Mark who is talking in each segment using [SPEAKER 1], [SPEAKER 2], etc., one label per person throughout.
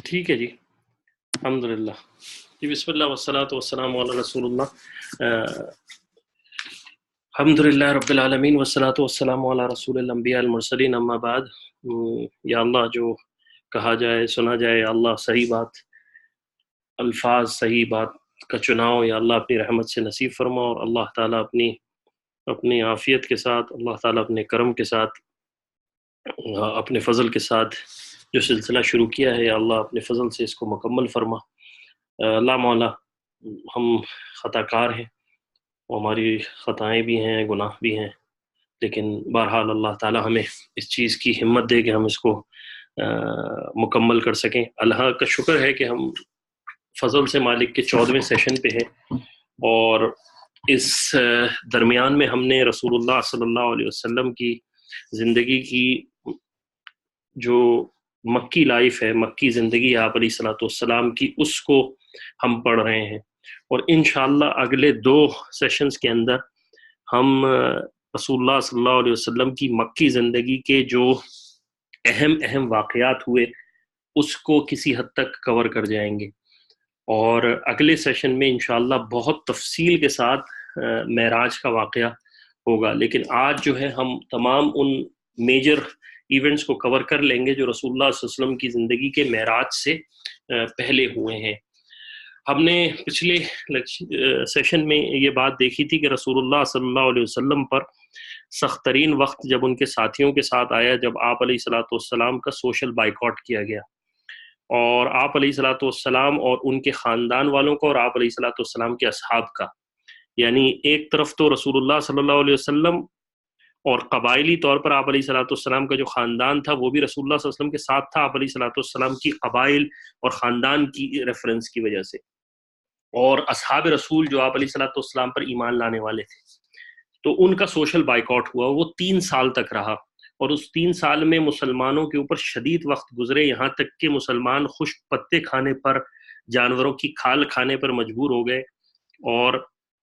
[SPEAKER 1] ٹھیک ہے جی، الحمدللہ جی، بسم اللہ والصلاۃ والسلام علی رسول اللہ۔ الحمدللہ رب العالمین والصلاۃ والسلام علی رسول الانبیاء المرسلین، اما بعد۔ یا اللہ، جو کہا جائے سنا جائے، اللہ صحیح بات، الفاظ صحیح بات کا چناؤ یا اللہ اپنی رحمت سے نصیب فرما، اور اللہ تعالیٰ اپنی عافیت کے ساتھ، اللہ تعالیٰ اپنے کرم کے ساتھ، اپنے فضل کے ساتھ جو سلسلہ شروع کیا ہے، یا اللہ اپنے فضل سے اس کو مکمل فرما۔ اللہ مولا، ہم خطا کار ہیں، ہماری خطائیں بھی ہیں، گناہ بھی ہیں، لیکن بہرحال اللہ تعالیٰ ہمیں اس چیز کی ہمت دے کہ ہم اس کو مکمل کر سکیں۔ اللہ کا شکر ہے کہ ہم فضل سے مالک کے 14ویں سیشن پہ ہیں، اور اس درمیان میں ہم نے رسول اللہ صلی اللہ علیہ وسلم کی زندگی کی جو مکی لائف ہے، مکی زندگی آپ علیہ الصلوۃ والسلام کی، اس کو ہم پڑھ رہے ہیں، اور انشاءاللہ اگلے 2 سیشنز کے اندر ہم رسول اللہ صلی اللہ علیہ وسلم کی مکی زندگی کے جو اہم واقعات ہوئے اس کو کسی حد تک کور کر جائیں گے، اور اگلے سیشن میں انشاءاللہ بہت تفصیل کے ساتھ معراج کا واقعہ ہوگا، لیکن آج جو ہے ہم تمام ان میجر ایونٹس کو کور کر لیں گے جو رسول اللہ صلی اللہ علیہ وسلم کی زندگی کے معراج سے پہلے ہوئے ہیں۔ ہم نے پچھلے سیشن میں یہ بات دیکھی تھی کہ رسول اللہ صلی اللہ علیہ وسلم پر سخت ترین وقت جب ان کے ساتھیوں کے ساتھ آیا، جب آپ علیہ الصلوۃ والسلام کا سوشل بائیکاٹ کیا گیا، اور آپ علیہ الصلوۃ والسلام اور ان کے خاندان والوں کو، اور آپ علیہ الصلوۃ والسلام کے اصحاب کا، یعنی ایک طرف تو رسول اللہ صلی اللہ علیہ وسلم، اور قبائلی طور پر آپ علیہ الصلوۃ والسلام کا جو خاندان تھا وہ بھی رسول اللہ صلی اللہ علیہ وسلم کے ساتھ تھا، آپ علیہ الصلوۃ والسلام کی قبائل اور خاندان کی ریفرنس کی وجہ سے، اور اصحاب رسول جو آپ علیہ الصلوۃ والسلام پر ایمان لانے والے تھے، تو ان کا سوشل بائیکاٹ ہوا، وہ 3 سال تک رہا، اور اس 3 سال میں مسلمانوں کے اوپر شدید وقت گزرے، یہاں تک کہ مسلمان خشک پتے کھانے پر، جانوروں کی کھال کھانے پر مجبور ہو گئے، اور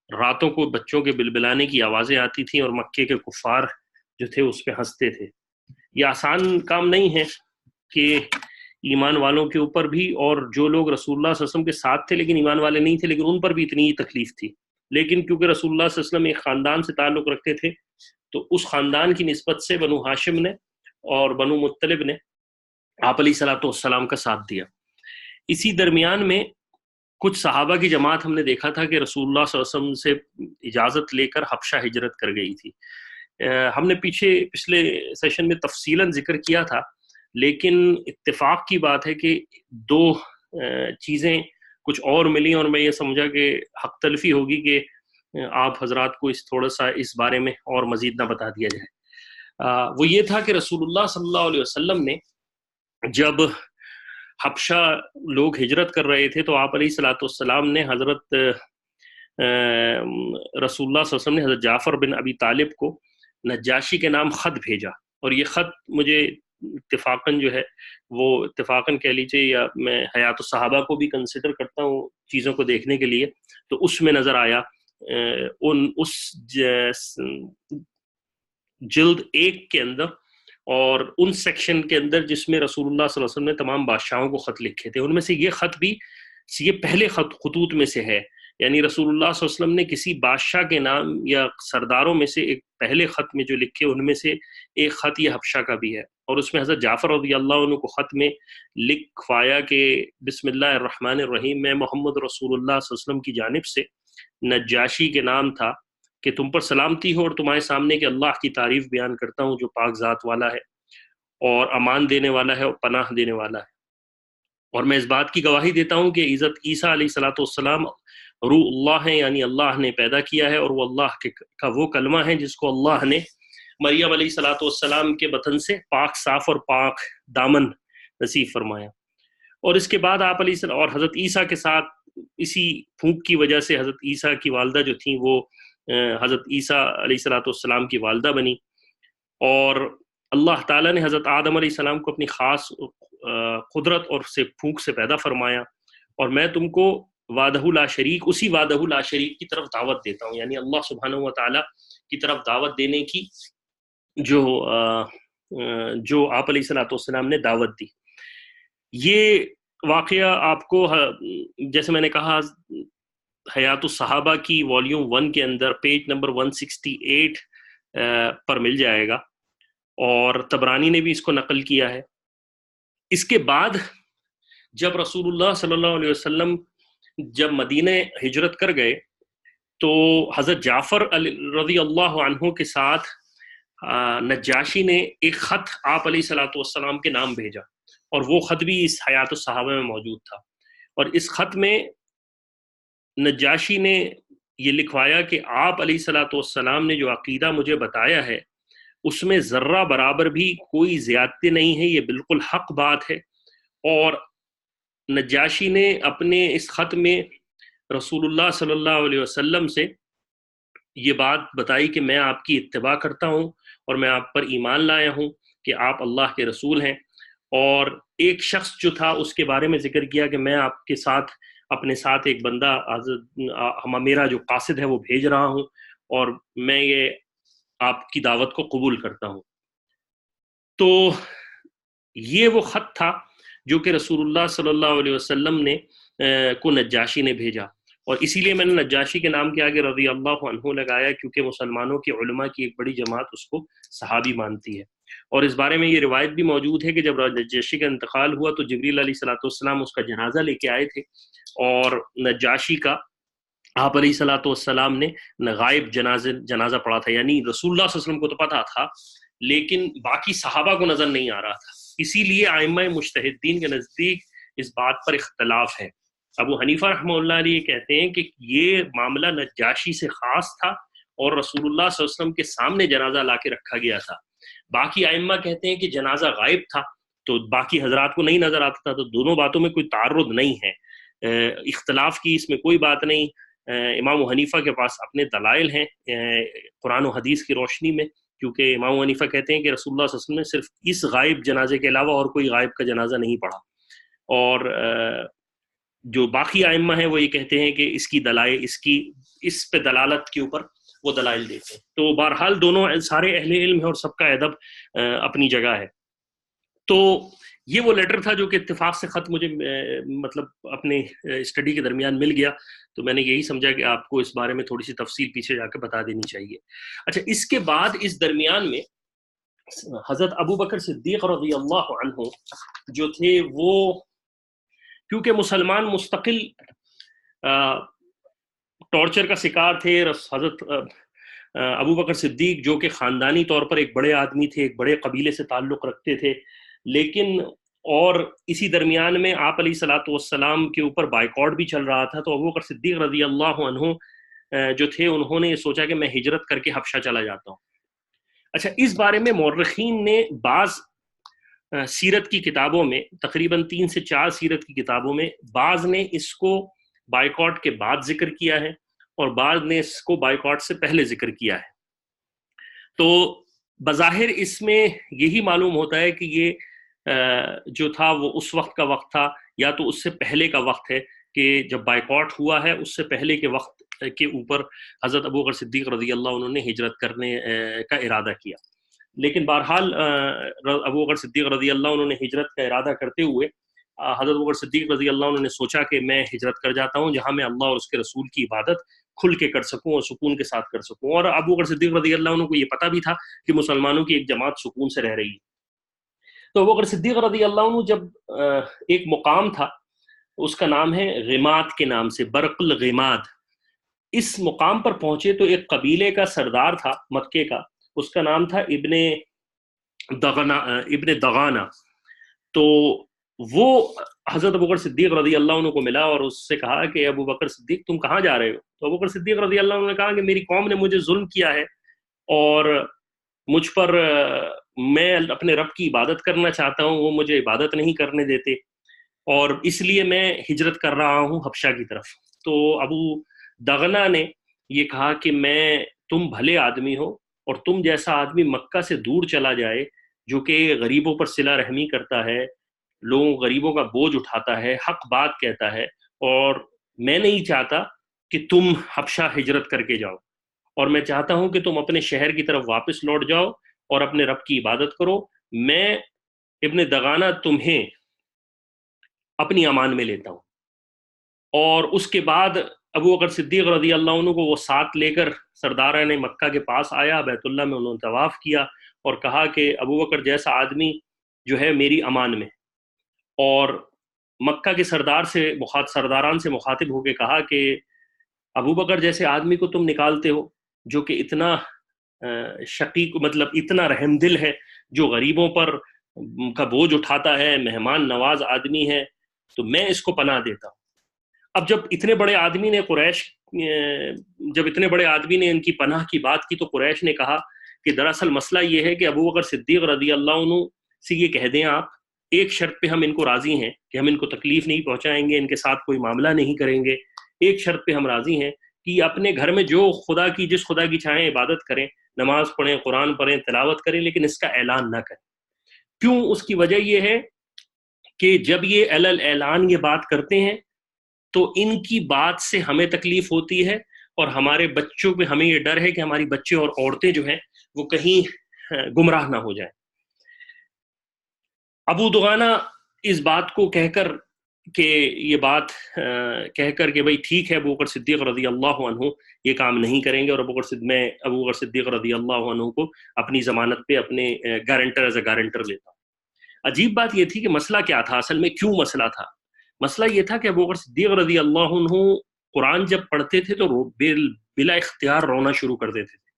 [SPEAKER 1] راتوں کو بچوں کے بلبلانے کی آوازیں آتی تھیں، اور مکے کے کفار جو تھے اس پہ ہنستے تھے۔ یہ آسان کام نہیں ہے کہ ایمان والوں کے اوپر بھی، اور جو لوگ رسول اللہ صلی اللہ علیہ وسلم کے ساتھ تھے لیکن ایمان والے نہیں تھے، لیکن ان پر بھی اتنی ہی تکلیف تھی، لیکن کیونکہ رسول اللہ صلی اللہ علیہ وسلم ایک خاندان سے تعلق رکھتے تھے، تو اس خاندان کی نسبت سے بنو ہاشم نے اور بنو مطلب نے آپ علیہ الصلوۃ والسلام کا ساتھ دیا۔ اسی درمیان میں کچھ صحابہ کی جماعت ہم نے دیکھا تھا کہ رسول اللہ صلی اللہ علیہ وسلم سے اجازت لے کر حبشہ ہجرت کر گئی تھی۔ ہم نے پچھلے سیشن میں تفصیلاً ذکر کیا تھا، لیکن اتفاق کی بات ہے کہ 2 چیزیں کچھ اور ملی، اور میں یہ سمجھا کہ حق تلفی ہوگی کہ آپ حضرات کو تھوڑا سا اس بارے میں اور مزید نہ بتا دیا جائے۔ وہ یہ تھا کہ رسول اللہ صلی اللہ علیہ وسلم نے جب حبشہ لوگ ہجرت کر رہے تھے، تو آپ علیہ الصلوۃ والسلام نے حضرت رسول اللہ صلی اللہ علیہ وسلم نے حضرت جعفر بن ابی طالب کو نجاشی کے نام خط بھیجا، اور یہ خط مجھے اتفاقاً جو ہے وہ اتفاقاً کہہ لیجیے، یا میں حیات الصحابہ کو بھی کنسیڈر کرتا ہوں چیزوں کو دیکھنے کے لیے، تو اس میں نظر آیا اس جلد 1 کے اندر، اور ان سیکشن کے اندر جس میں رسول اللہ صلی اللہ علیہ وسلم نے تمام بادشاہوں کو خط لکھے تھے، ان میں سے یہ خط بھی یہ پہلے خطوط میں سے ہے، یعنی رسول اللہ صلی اللہ علیہ وسلم نے کسی بادشاہ کے نام یا سرداروں میں سے ایک پہلے خط میں جو لکھے، ان میں سے ایک خط یہ حبشہ کا بھی ہے، اور اس میں حضرت جعفر رضی اللہ عنہ کو خط میں لکھوایا کہ بسم اللہ الرحمن الرحیم، میں محمد رسول اللہ صلی اللہ علیہ وسلم کی جانب سے نجاشی کے نام تھا کہ تم پر سلامتی ہو، اور تمہارے سامنے کہ اللہ کی تعریف بیان کرتا ہوں جو پاک ذات والا ہے، اور امان دینے والا ہے، اور پناہ دینے والا ہے، اور میں اس بات کی گواہی دیتا ہوں کہ عزت عیسیٰ علیہ الصلوۃ والسلام روح اللہ ہے، یعنی اللہ نے پیدا کیا ہے، اور وہ اللہ کا وہ کلمہ ہے جس کو اللہ نے مریم علیہ الصلوۃ والسلام کے بطن سے پاک صاف اور پاک دامن نصیب فرمایا۔ اور اس کے بعد آپ علیہ السلام اور حضرت عیسیٰ کے ساتھ اسی پھونک کی وجہ سے حضرت عیسیٰ کی والدہ جو تھیں وہ حضرت عیسیٰ علیہ الصلوۃ والسلام کی والدہ بنی، اور اللہ تعالیٰ نے حضرت آدم علیہ السلام کو اپنی خاص قدرت اور سے پھونک سے پیدا فرمایا، اور میں تم کو وحدہ لا شریک، اسی وحدہ لا شریک کی طرف دعوت دیتا ہوں، یعنی اللہ سبحانہ و تعالیٰ کی طرف دعوت دینے کی جو آپ علیہ الصلوۃ والسلام نے دعوت دی۔ یہ واقعہ آپ کو جیسے میں نے کہا حیات الصحابہ کی والیوم 1 کے اندر پیج نمبر 168 پر مل جائے گا، اور طبرانی نے بھی اس کو نقل کیا ہے۔ اس کے بعد جب رسول اللہ صلی اللہ علیہ وسلم جب مدینہ ہجرت کر گئے تو حضرت جعفر رضی اللہ عنہ کے ساتھ نجاشی نے ایک خط آپ علیہ الصلوۃ والسلام کے نام بھیجا، اور وہ خط بھی اس حیات الصحابہ میں موجود تھا، اور اس خط میں نجاشی نے یہ لکھوایا کہ آپ علیہ الصلوۃ والسلام نے جو عقیدہ مجھے بتایا ہے اس میں ذرہ برابر بھی کوئی زیادتی نہیں ہے، یہ بالکل حق بات ہے۔ اور نجاشی نے اپنے اس خط میں رسول اللہ صلی اللہ علیہ وسلم سے یہ بات بتائی کہ میں آپ کی اتباع کرتا ہوں اور میں آپ پر ایمان لایا ہوں کہ آپ اللہ کے رسول ہیں، اور ایک شخص جو تھا اس کے بارے میں ذکر کیا کہ میں آپ کے ساتھ اپنے ساتھ ایک بندہ میرا جو قاصد ہے وہ بھیج رہا ہوں، اور میں یہ آپ کی دعوت کو قبول کرتا ہوں۔ تو یہ وہ خط تھا جو کہ رسول اللہ صلی اللہ علیہ وسلم نے کو نجاشی نے بھیجا، اور اسی لیے میں نے نجاشی کے نام کے آگے رضی اللہ عنہ لگایا، کیونکہ مسلمانوں کے علماء کی ایک بڑی جماعت اس کو صحابی مانتی ہے۔ اور اس بارے میں یہ روایت بھی موجود ہے کہ جب نجاشی کا انتقال ہوا تو جبریل علیہ الصلوۃ والسلام اس کا جنازہ لے کے آئے تھے، اور نجاشی کا آپ علیہ الصلوۃ والسلام نے غائب جنازہ پڑھا تھا، یعنی رسول اللہ صلی اللہ علیہ وسلم کو تو پتہ تھا لیکن باقی صحابہ کو نظر نہیں آ رہا تھا۔ اسی لیے ائمہ مجتہدین کے نزدیک اس بات پر اختلاف ہے۔ ابو حنیفہ رحمہ اللہ علیہ کہتے ہیں کہ یہ معاملہ نجاشی سے خاص تھا اور رسول اللہ صلی اللہ علیہ وسلم کے سامنے جنازہ لا کے رکھا گیا تھا۔ باقی ائمہ کہتے ہیں کہ جنازہ غائب تھا تو باقی حضرات کو نہیں نظر آتا تھا، تو دونوں باتوں میں کوئی تعارض نہیں ہے، اختلاف کی اس میں کوئی بات نہیں۔ امام حنیفہ کے پاس اپنے دلائل ہیں قرآن و حدیث کی روشنی میں، کیونکہ امام حنیفہ کہتے ہیں کہ رسول اللہ صلی اللہ علیہ وسلم نے صرف اس غائب جنازے کے علاوہ اور کوئی غائب کا جنازہ نہیں پڑھا، اور جو باقی ائمہ ہیں وہ یہ کہتے ہیں کہ اس کی دلائل اس پہ دلالت کے اوپر وہ دلائل دیتے ہیں۔ تو بہرحال دونوں سارے اہل علم ہیں اور سب کا ادب اپنی جگہ ہے۔ تو یہ وہ لیٹر تھا جو کہ اتفاق سے خط مجھے مطلب اپنے اسٹڈی کے درمیان مل گیا، تو میں نے یہی سمجھا کہ آپ کو اس بارے میں تھوڑی سی تفصیل پیچھے جا کے بتا دینی چاہیے۔ اچھا، اس کے بعد اس درمیان میں حضرت ابو بکر صدیق رضی اللہ عنہ جو تھے وہ کیونکہ مسلمان مستقل ٹارچر کا شکار تھے، حضرت ابو بکر صدیق جو کہ خاندانی طور پر ایک بڑے آدمی تھے، ایک بڑے قبیلے سے تعلق رکھتے تھے، لیکن اور اسی درمیان میں آپ علیہ الصلوۃ والسلام کے اوپر بائیکاٹ بھی چل رہا تھا، تو ابو بکر صدیق رضی اللہ عنہ جو تھے انہوں نے یہ سوچا کہ میں ہجرت کر کے حبشہ چلا جاتا ہوں۔ اچھا، اس بارے میں مورخین نے بعض سیرت کی کتابوں میں تقریباً 3 سے 4 سیرت کی کتابوں میں بعض نے اس کو بائیکاٹ کے بعد ذکر کیا ہے اور بعض نے اس کو بائیکاٹ سے پہلے ذکر کیا ہے۔ تو بظاہر اس میں یہی معلوم ہوتا ہے کہ یہ جو تھا وہ اس وقت کا وقت تھا یا تو اس سے پہلے کا وقت ہے کہ جب بائیکاٹ ہوا ہے اس سے پہلے کے وقت کے اوپر حضرت ابو بکر صدیق رضی اللہ عنہ نے ہجرت کرنے کا ارادہ کیا۔ لیکن بہرحال ابو بکر صدیق رضی اللہ عنہ نے ہجرت کا ارادہ کرتے ہوئے حضرت ابو بکر صدیق رضی اللہ عنہ نے سوچا کہ میں ہجرت کر جاتا ہوں جہاں میں اللہ اور اس کے رسول کی عبادت کھل کے کر سکوں اور سکون کے ساتھ کر سکوں۔ اور ابو بکر صدیق رضی اللہ عنہ کو یہ پتہ بھی تھا کہ مسلمانوں کی ایک جماعت سکون سے رہ رہی ہے۔ تو ابو بکر صدیق رضی اللہ عنہ جب ایک مقام تھا اس کا نام ہے غماد کے نام سے، برق الغماد، اس مقام پر پہنچے تو ایک قبیلے کا سردار تھا مکے کا، اس کا نام تھا ابن دغانہ۔ تو وہ حضرت ابو بکر صدیق رضی اللہ عنہ کو ملا اور اس سے کہا کہ ابو بکر صدیق تم کہاں جا رہے ہو؟ تو ابو بکر صدیق رضی اللہ عنہ نے کہا کہ میری قوم نے مجھے ظلم کیا ہے اور مجھ پر میں اپنے رب کی عبادت کرنا چاہتا ہوں، وہ مجھے عبادت نہیں کرنے دیتے، اور اس لیے میں ہجرت کر رہا ہوں حبشہ کی طرف۔ تو ابو دغنہ نے یہ کہا کہ تم بھلے آدمی ہو اور تم جیسا آدمی مکہ سے دور چلا جائے جو کہ غریبوں پر صلہ رحمی کرتا ہے، لوگوں غریبوں کا بوجھ اٹھاتا ہے، حق بات کہتا ہے، اور میں نہیں چاہتا کہ تم حبشہ ہجرت کر کے جاؤ، اور میں چاہتا ہوں کہ تم اپنے شہر کی طرف واپس لوٹ جاؤ اور اپنے رب کی عبادت کرو۔ میں ابن دغانہ تمہیں اپنی امان میں لیتا ہوں۔ اور اس کے بعد ابو بکر صدیق رضی اللہ عنہ کو وہ ساتھ لے کر سرداران مکہ کے پاس آیا، بیت اللہ میں انہوں نے طواف کیا اور کہا کہ ابو بکر جیسا آدمی جو ہے میری امان میں، اور مکہ کے سرداران سے مخاطب ہو کے کہا کہ ابو بکر جیسے آدمی کو تم نکالتے ہو جو کہ اتنا شقیق، مطلب اتنا رحم دل ہے، جو غریبوں پر کا بوجھ اٹھاتا ہے، مہمان نواز آدمی ہے، تو میں اس کو پناہ دیتا ہوں۔ اب جب اتنے بڑے آدمی نے ان کی پناہ کی بات کی، تو قریش نے کہا کہ دراصل مسئلہ یہ ہے کہ ابو بکر صدیق رضی اللہ عنہ سے یہ کہہ دیں آپ، ایک شرط پہ ہم ان کو راضی ہیں کہ ہم ان کو تکلیف نہیں پہنچائیں گے، ان کے ساتھ کوئی معاملہ نہیں کریں گے، ایک شرط پہ ہم راضی ہیں کہ اپنے گھر میں جو جس خدا کی چاہیں عبادت کریں، نماز پڑھیں، قرآن پڑھیں، تلاوت کریں، لیکن اس کا اعلان نہ کریں۔ کیوں؟ اس کی وجہ یہ ہے کہ جب یہ اعلان یہ بات کرتے ہیں تو ان کی بات سے ہمیں تکلیف ہوتی ہے، اور ہمارے بچوں پہ ہمیں یہ ڈر ہے کہ ہماری بچے اور عورتیں جو ہیں وہ کہیں گمراہ نہ ہو جائیں۔ ابو دغانہ اس بات کو کہہ کر کہ بھئی ٹھیک ہے، ابو بکر صدیق رضی اللہ عنہ یہ کام نہیں کریں گے، اور ابو بکر صدیق رضی اللہ عنہ کو اپنی ضمانت پہ اپنے گارنٹر ایز اے گارنٹر لیتا ہوں۔ عجیب بات یہ تھی کہ مسئلہ کیا تھا اصل میں، کیوں مسئلہ تھا؟ مسئلہ یہ تھا کہ ابو بکر صدیق رضی اللہ عنہ قرآن جب پڑھتے تھے تو بلا اختیار رونا شروع کر دیتے تھے،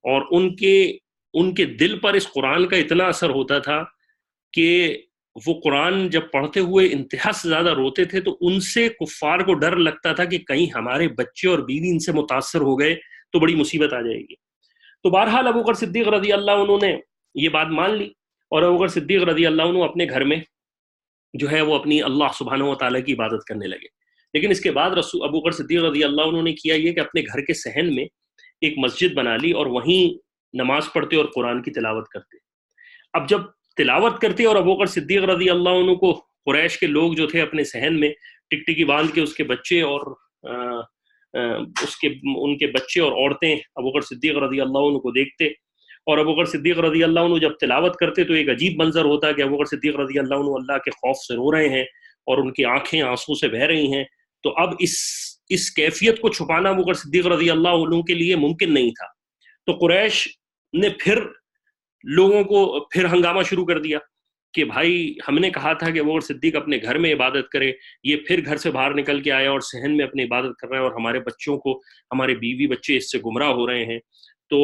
[SPEAKER 1] اور ان کے دل پر اس قرآن کا اتنا اثر ہوتا تھا کہ وہ قرآن جب پڑھتے ہوئے انتہا سے زیادہ روتے تھے، تو ان سے کفار کو ڈر لگتا تھا کہ کہیں ہمارے بچے اور بیوی ان سے متاثر ہو گئے تو بڑی مصیبت آ جائے گی۔ تو بہرحال ابو بکر صدیق رضی اللہ عنہ نے یہ بات مان لی، اور ابو بکر صدیق رضی اللہ عنہ اپنے گھر میں جو ہے وہ اپنی اللہ سبحانہ و تعالیٰ کی عبادت کرنے لگے۔ لیکن اس کے بعد ابو بکر صدیق رضی اللہ عنہ نے کیا یہ کہ اپنے گھر کے صحن میں ایک مسجد بنا لی، اور وہیں نماز پڑھتے اور قرآن کی تلاوت کرتے۔ اب جب تلاوت کرتے اور ابو بکر صدیق رضی اللہ عنہ کو قریش کے لوگ جو تھے اپنے صحن میں ٹکٹکی باندھ کے اس کے بچے اور ان کے بچے اور عورتیں ابو بکر صدیق رضی اللہ عنہ کو دیکھتے، اور ابو بکر صدیق رضی اللہ عنہ جب تلاوت کرتے تو ایک عجیب منظر ہوتا ہے کہ ابو بکر صدیق رضی اللہ عنہ اللہ کے خوف سے رو رہے ہیں اور ان کی آنکھیں آنسو سے بہہ رہی ہیں۔ تو اب اس کیفیت کو چھپانا ابو بکر صدیق رضی اللہ عنہ کے لیے ممکن نہیں تھا۔ تو قریش نے پھر لوگوں کو پھر ہنگامہ شروع کر دیا کہ بھائی ہم نے کہا تھا کہ ابو بکر صدیق اپنے گھر میں عبادت کرے، یہ پھر گھر سے باہر نکل کے آیا اور صحن میں اپنی عبادت کر رہا ہے، اور ہمارے بچوں کو، ہمارے بیوی بچے اس سے گمراہ ہو رہے ہیں۔ تو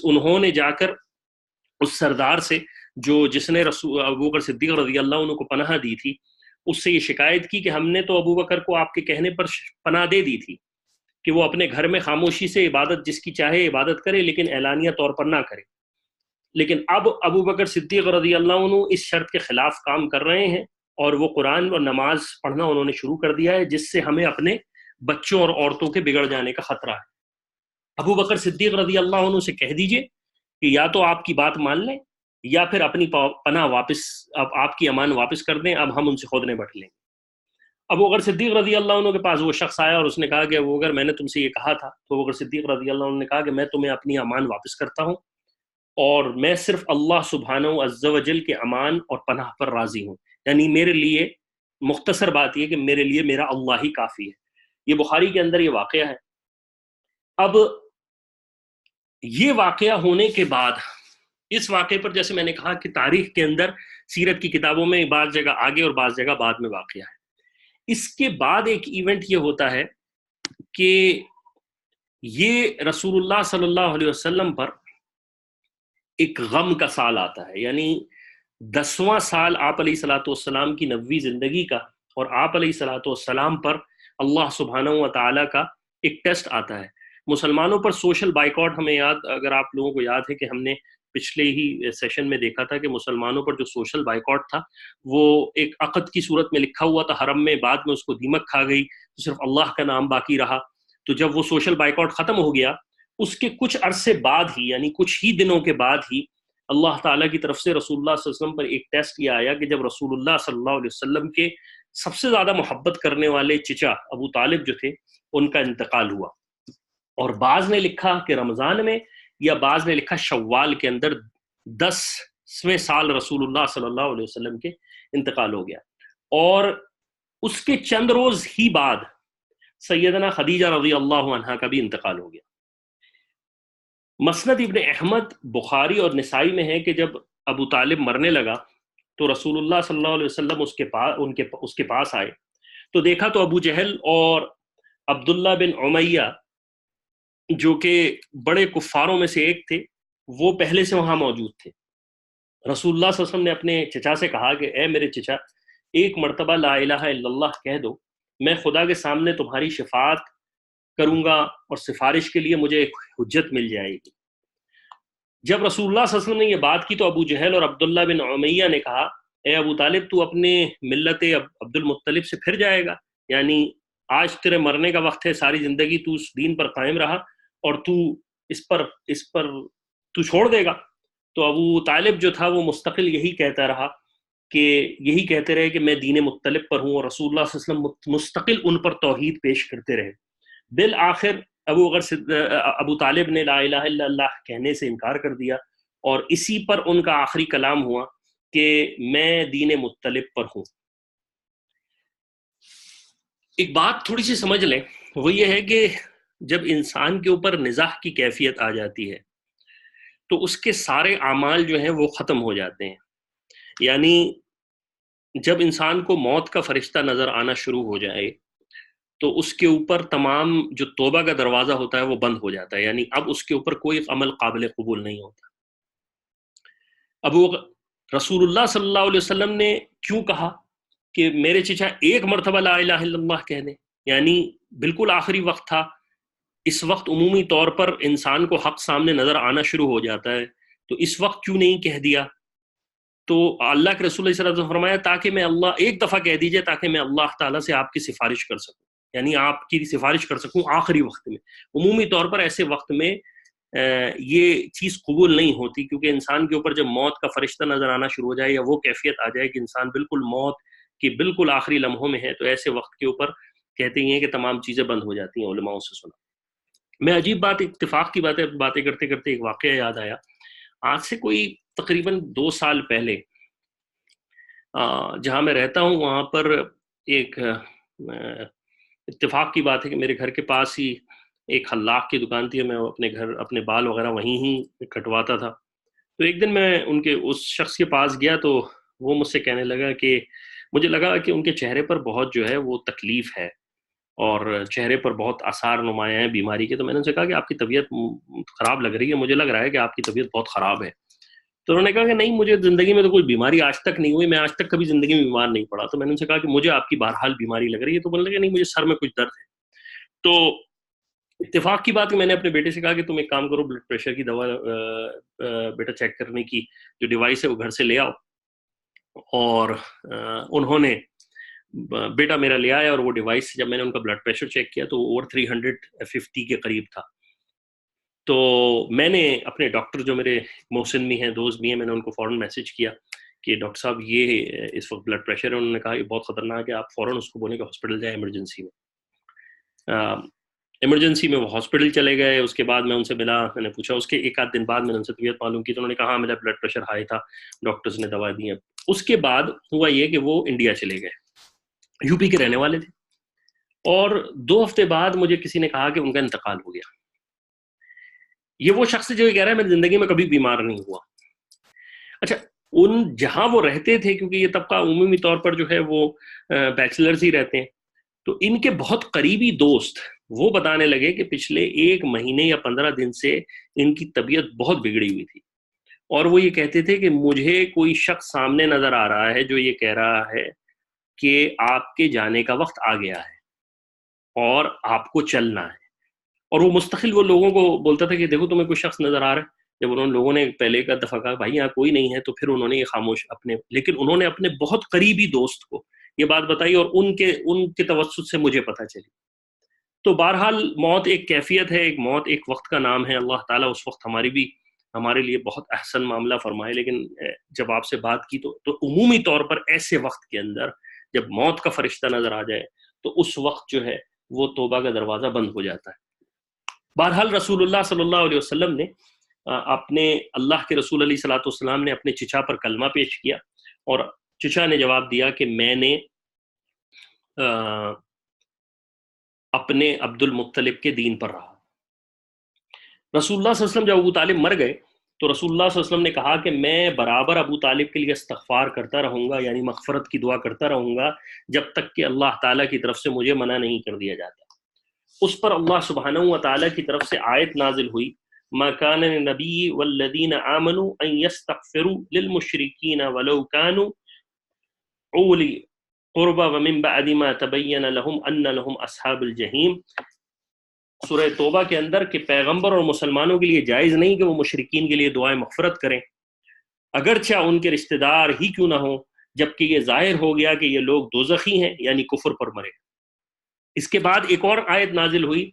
[SPEAKER 1] انہوں نے جا کر اس سردار سے جس نے ابو بکر صدیق رضی اللہ عنہ کو پناہ دی تھی، اس سے یہ شکایت کی کہ ہم نے تو ابو بکر کو آپ کے کہنے پر پناہ دے دی تھی کہ وہ اپنے گھر میں خاموشی سے عبادت جس کی چاہے عبادت کرے، لیکن اعلانیہ طور پر نہ کرے، لیکن اب ابو بکر صدیق رضی اللہ عنہ اس شرط کے خلاف کام کر رہے ہیں، اور وہ قرآن اور نماز پڑھنا انہوں نے شروع کر دیا ہے، جس سے ہمیں اپنے بچوں اور عورتوں کے بگڑ جانے کا خطرہ ہے۔ ابو بکر صدیق رضی اللہ عنہ سے کہہ دیجئے کہ یا تو آپ کی بات مان لیں، یا پھر اپنی پناہ واپس، آپ کی امان واپس کر دیں، اب ہم ان سے خود نبٹ لیں۔ ابو بکر صدیق رضی اللہ عنہ کے پاس وہ شخص آیا اور اس نے کہا کہ ابو بکر میں نے تم سے یہ کہا تھا۔ تو ابو بکر صدیق رضی اللہ عنہ نے کہا کہ میں تمہیں اپنی امان واپس کرتا ہوں، اور میں صرف اللہ سبحانہ عز و جل کے امان اور پناہ پر راضی ہوں، یعنی میرے لیے مختصر بات یہ کہ میرے لیے میرا اللہ ہی کافی ہے۔ یہ بخاری کے اندر یہ واقعہ ہے۔ اب یہ واقعہ ہونے کے بعد، اس واقعے پر جیسے میں نے کہا کہ تاریخ کے اندر سیرت کی کتابوں میں بعض جگہ آگے اور بعض جگہ بعد میں واقعہ ہے۔ اس کے بعد ایک ایونٹ یہ ہوتا ہے کہ یہ رسول اللہ صلی اللہ علیہ وسلم پر ایک غم کا سال آتا ہے، یعنی 10واں سال آپ علیہ الصلوۃ والسلام کی نبوی زندگی کا، اور آپ علیہ الصلوۃ والسلام پر اللہ سبحانہ و تعالیٰ کا ایک ٹیسٹ آتا ہے۔ مسلمانوں پر سوشل بائیکاٹ، ہمیں اگر آپ لوگوں کو یاد ہے کہ ہم نے پچھلے ہی سیشن میں دیکھا تھا کہ مسلمانوں پر جو سوشل بائیکاٹ تھا وہ ایک عقد کی صورت میں لکھا ہوا تھا حرم میں، بعد میں اس کو دیمک کھا گئی تو صرف اللہ کا نام باقی رہا۔ تو جب وہ سوشل بائیکاٹ ختم ہو گیا، اس کے کچھ عرصے بعد ہی، یعنی کچھ ہی دنوں کے بعد ہی، اللہ تعالیٰ کی طرف سے رسول اللہ صلی اللہ علیہ وسلم پر ایک ٹیسٹ یہ آیا کہ جب رسول اللہ صلی اللہ علیہ وسلم کے سب سے زیادہ محبت کرنے والے چچا ابو طالب جو تھے ان کا انتقال ہوا، اور بعض نے لکھا کہ رمضان میں، یا بعض نے لکھا شوال کے اندر 10ویں سال رسول اللہ صلی اللہ علیہ وسلم کے انتقال ہو گیا۔ اور اس کے چند روز ہی بعد سیدنا خدیجہ رضی اللہ عنہا کا بھی انتقال ہو گیا۔ مسند ابن احمد، بخاری اور نسائی میں ہے کہ جب ابو طالب مرنے لگا تو رسول اللہ صلی اللہ علیہ وسلم اس کے پاس آئے تو دیکھا تو ابو جہل اور عبداللہ بن امیہ جو کہ بڑے کفاروں میں سے ایک تھے وہ پہلے سے وہاں موجود تھے۔ رسول اللہ صلی اللہ علیہ وسلم نے اپنے چچا سے کہا کہ اے میرے چچا، ایک مرتبہ لا الہ الا اللہ کہہ دو، میں خدا کے سامنے تمہاری شفاعت کروں گا اور سفارش کے لیے مجھے ایک حجت مل جائے گی۔ جب رسول اللہ صلی اللہ علیہ وسلم نے یہ بات کی تو ابو جہل اور عبداللہ بن امیہ نے کہا اے ابو طالب، تو اپنے ملت عبد المطلب سے پھر جائے گا؟ یعنی آج تیرے مرنے کا وقت ہے، ساری زندگی تو اس دین پر قائم رہا اور تو اس پر تو چھوڑ دے گا؟ تو ابو طالب جو تھا وہ مستقل یہی کہتا رہا کہ یہی کہتے رہے کہ میں دین مطلب پر ہوں، اور رسول اللہ صلی اللہ علیہ وسلم مستقل ان پر توحید پیش کرتے رہے۔ بالآخر ابو طالب نے لا الہ الا اللہ کہنے سے انکار کر دیا، اور اسی پر ان کا آخری کلام ہوا کہ میں دین مطلب پر ہوں۔ ایک بات تھوڑی سی سمجھ لیں، وہ یہ ہے کہ جب انسان کے اوپر نزاع کی کیفیت آ جاتی ہے تو اس کے سارے اعمال جو ہیں وہ ختم ہو جاتے ہیں۔ یعنی جب انسان کو موت کا فرشتہ نظر آنا شروع ہو جائے تو اس کے اوپر تمام جو توبہ کا دروازہ ہوتا ہے وہ بند ہو جاتا ہے، یعنی اب اس کے اوپر کوئی عمل قابل قبول نہیں ہوتا۔ اب وہ رسول اللہ صلی اللہ علیہ وسلم نے کیوں کہا کہ میرے چچا ایک مرتبہ لا الہ الا اللہ کہہ دیں، یعنی بالکل آخری وقت تھا، اس وقت عمومی طور پر انسان کو حق سامنے نظر آنا شروع ہو جاتا ہے، تو اس وقت کیوں نہیں کہہ دیا؟ تو اللہ کے رسول صلی اللہ علیہ وسلم نے فرمایا تاکہ میں ایک دفعہ کہہ دیجئے تاکہ میں اللہ تعالیٰ سے آپ کی سفارش کر سکوں، یعنی آپ کی سفارش کر سکوں آخری وقت میں۔ عمومی طور پر ایسے وقت میں یہ چیز قبول نہیں ہوتی، کیونکہ انسان کے اوپر جب موت کا فرشتہ نظر آنا شروع ہو جائے یا وہ کیفیت آ جائے کہ انسان بالکل موت کی بالکل آخری لمحوں میں ہے، تو ایسے وقت کے اوپر کہتے ہیں کہ تمام چیزیں بند ہو جاتی ہیں۔ علماء سے سنا میں عجیب بات، اتفاق کی باتیں کرتے کرتے ایک واقعہ یاد آیا۔ آج سے کوئی تقریباً 2 سال پہلے جہاں میں رہتا ہوں وہاں پر ایک اتفاق کی بات ہے کہ میرے گھر کے پاس ہی ایک حلاق کی دکان تھی، میں اپنے بال وغیرہ وہیں ہی کٹواتا تھا۔ تو ایک دن میں اس شخص کے پاس گیا تو وہ مجھ سے کہنے لگا کہ مجھے لگا کہ ان کے چہرے پر بہت جو ہے وہ تکلیف ہے اور چہرے پر بہت آثار نمایاں ہیں بیماری کے۔ تو میں نے ان سے کہا کہ آپ کی طبیعت خراب لگ رہی ہے، مجھے لگ رہا ہے کہ آپ کی طبیعت بہت خراب ہے۔ تو انہوں نے کہا کہ نہیں، مجھے زندگی میں تو کوئی بیماری آج تک نہیں ہوئی، میں آج تک کبھی زندگی میں بیمار نہیں پڑا۔ تو میں نے ان سے کہا کہ مجھے آپ کی بہرحال بیماری لگ رہی ہے۔ تو بولنے لگے نہیں، مجھے سر میں کچھ درد ہے۔ تو اتفاق کی بات کہ میں نے اپنے بیٹے سے کہا کہ تم ایک کام کرو، بلڈ پریشر کی دوا بیٹا چیک کرنے کی جو ڈیوائس ہے وہ گھر سے لے آؤ۔ اور انہوں نے بیٹا میرا لے آیا، اور وہ ڈیوائس جب میں نے ان کا بلڈ پریشر چیک کیا تو اوور 350 کے قریب تھا۔ تو میں نے اپنے ڈاکٹر جو میرے محسن بھی ہیں، دوست بھی ہیں، میں نے ان کو فوراً میسج کیا کہ ڈاکٹر صاحب یہ اس وقت بلڈ پریشر ہے۔ انہوں نے کہا یہ بہت خطرناک ہے، آپ فوراً اس کو بولیں کہ ہاسپٹل جائیں ایمرجنسی میں۔ ایمرجنسی میں وہ ہاسپٹل چلے گئے۔ اس کے بعد میں ان سے ملا، میں نے پوچھا، اس کے ایک آدھ دن بعد میں نے ان سے طبیعت معلوم کی تو انہوں نے کہا میرا بلڈ پریشر ہائی تھا، ڈاکٹرز نے دوا دی ہے۔ اس کے بعد ہوا یہ کہ وہ انڈیا چلے گئے، یو پی کے رہنے والے تھے، اور 2 ہفتے بعد مجھے کسی نے کہا کہ ان کا انتقال ہو گیا۔ یہ وہ شخص جو یہ کہہ رہا ہے میں زندگی میں کبھی بیمار نہیں ہوا۔ اچھا، جہاں وہ رہتے تھے، کیونکہ یہ طبقہ عمومی طور پر جو ہے وہ بیچلرز ہی رہتے ہیں، تو ان کے بہت قریبی دوست وہ بتانے لگے کہ پچھلے 1 مہینے یا 15 دن سے ان کی طبیعت بہت بگڑی ہوئی تھی، اور وہ یہ کہتے تھے کہ مجھے کوئی شخص سامنے نظر آ رہا ہے جو یہ کہہ رہا ہے کہ آپ کے جانے کا وقت آ گیا ہے اور آپ کو چلنا ہے۔ اور وہ مستقل وہ لوگوں کو بولتا تھا کہ دیکھو تمہیں کوئی شخص نظر آ رہا ہے۔ جب لوگوں نے پہلے کا دفعہ کہا بھائی یہاں کوئی نہیں ہے، تو پھر انہوں نے یہ خاموش لیکن انہوں نے اپنے بہت قریبی دوست کو یہ بات بتائی، اور ان کے توسط سے مجھے پتہ چلی۔ تو بہرحال موت ایک کیفیت ہے، موت ایک وقت کا نام ہے۔ اللہ تعالیٰ اس وقت ہمارے لیے بہت احسن معاملہ فرمائے، لیکن جب آپ سے بات کی تو عمومی طور پر ایسے وقت کے اندر جب موت کا فرشتہ نظر آ جائے تو اس وقت جو ہے وہ توبہ کا دروازہ بند ہو جاتا ہے۔ بہرحال رسول اللہ صلی اللہ علیہ وسلم نے اللہ کے رسول علیہ الصلوۃ والسلام نے اپنے چچا پر کلمہ پیش کیا، اور چچا نے جواب دیا کہ میں نے اپنے عبد المطلب کے دین پر رہا۔ رسول اللہ صلی اللہ علیہ وسلم جب ابو طالب مر گئے تو رسول اللہ صلی اللہ علیہ وسلم نے کہا کہ میں برابر ابو طالب کے لیے استغفار کرتا رہوں گا، یعنی مغفرت کی دعا کرتا رہوں گا، جب تک کہ اللہ تعالیٰ کی طرف سے مجھے منع نہیں کر دیا جاتا۔ اس پر اللہ سبحانہ و تعالیٰ کی طرف سے آیت نازل ہوئی، ما کان للنبی والذین آمنوا ان یستغفروا للمشرکین ولو کانوا اولی قربا ومن بعد ما تبین لهم ان لهم اصحاب الجحیم۔ سورہ توبہ کے اندر کہ پیغمبر اور مسلمانوں کے لیے جائز نہیں کہ وہ مشرکین کے لیے دعائیں مغفرت کریں، اگرچہ ان کے رشتہ دار ہی کیوں نہ ہوں، جبکہ یہ ظاہر ہو گیا کہ یہ لوگ دوزخی ہیں، یعنی کفر پر مرے۔ اس کے بعد ایک اور آیت نازل ہوئی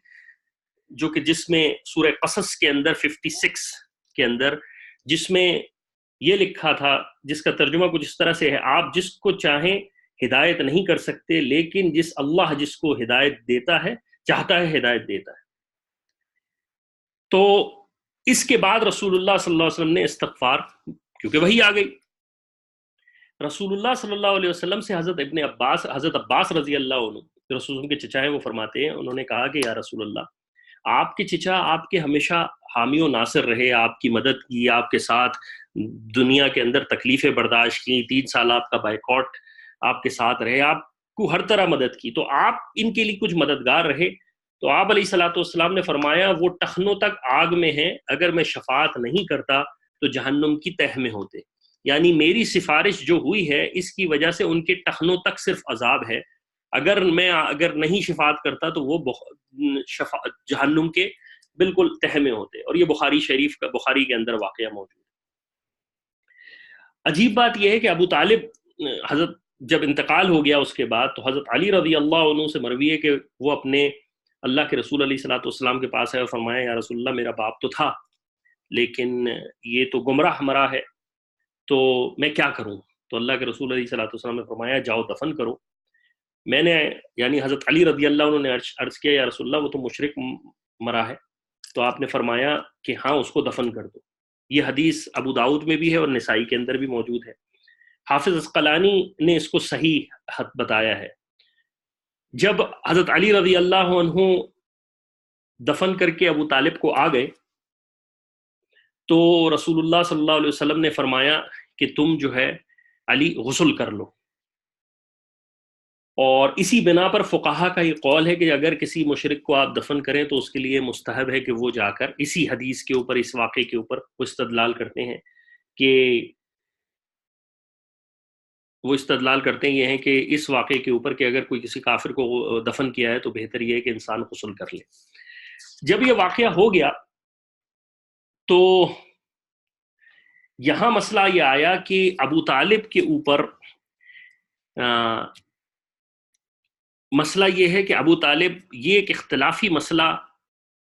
[SPEAKER 1] جو کہ جس میں سورہ قصص کے اندر 56 کے اندر جس میں یہ لکھا تھا، جس کا ترجمہ کچھ اس طرح سے ہے، آپ جس کو چاہیں ہدایت نہیں کر سکتے، لیکن اللہ جس کو ہدایت دیتا ہے چاہتا ہے ہدایت دیتا ہے۔ تو اس کے بعد رسول اللہ صلی اللہ علیہ وسلم نے استغفار، کیونکہ وہی آ گئی، رسول اللہ صلی اللہ علیہ وسلم سے حضرت عباس رضی اللہ عنہ، رسول اللہ کے چچا ہیں، وہ فرماتے ہیں، انہوں نے کہا کہ یا رسول اللہ، آپ کے چچا آپ کے ہمیشہ حامی و ناصر رہے، آپ کی مدد کی، آپ کے ساتھ دنیا کے اندر تکلیفیں برداشت کی، 3 سال آپ کا بائیکاٹ آپ کے ساتھ رہے، آپ کو ہر طرح مدد کی، تو آپ ان کے لیے کچھ مددگار رہے۔ تو آپ علیہ الصلوۃ والسلام نے فرمایا وہ ٹخنوں تک آگ میں ہیں، اگر میں شفاعت نہیں کرتا تو جہنم کی تہہ میں ہوتے، یعنی میری سفارش جو ہوئی ہے اس کی وجہ سے ان کے ٹخنوں تک صرف عذاب ہے، اگر نہیں شفاعت کرتا تو وہ جہنم کے بالکل تہہ میں ہوتے، اور یہ بخاری کے اندر واقعہ موجود ہے۔ عجیب بات یہ ہے کہ ابو طالب حضرت جب انتقال ہو گیا اس کے بعد، تو حضرت علی رضی اللہ عنہ سے مروی ہے کہ وہ اپنے اللہ کے رسول علیہ الصلوۃ والسلام کے پاس ہے اور فرمایا یا رسول اللہ، میرا باپ تو تھا لیکن یہ تو گمراہ مرا ہے، تو میں کیا کروں؟ تو اللہ کے رسول علیہ الصلوۃ والسلام نے فرمایا جاؤ دفن کرو۔ میں نے یعنی حضرت علی رضی اللہ عنہ نے عرض کیا یا رسول اللہ وہ تو مشرک مرا ہے، تو آپ نے فرمایا کہ ہاں اس کو دفن کر دو۔ یہ حدیث ابو داؤد میں بھی ہے اور نسائی کے اندر بھی موجود ہے۔ حافظ عسقلانی نے اس کو صحیح حد بتایا ہے۔ جب حضرت علی رضی اللہ عنہ دفن کر کے ابو طالب کو آ گئے تو رسول اللہ صلی اللہ علیہ وسلم نے فرمایا کہ تم جو ہے علی غسل کر لو، اور اسی بنا پر فقہا کا یہ قول ہے کہ اگر کسی مشرک کو آپ دفن کریں تو اس کے لیے مستحب ہے کہ وہ جا کر اسی حدیث کے اوپر، اس واقعے کے اوپر وہ استدلال کرتے ہیں یہ ہیں کہ اس واقعے کے اوپر کہ اگر کوئی کسی کافر کو دفن کیا ہے تو بہتر یہ ہے کہ انسان غسل کر لے۔ جب یہ واقعہ ہو گیا تو یہاں مسئلہ یہ آیا کہ ابو طالب کے اوپر مسئلہ یہ ہے کہ ابو طالب یہ ایک اختلافی مسئلہ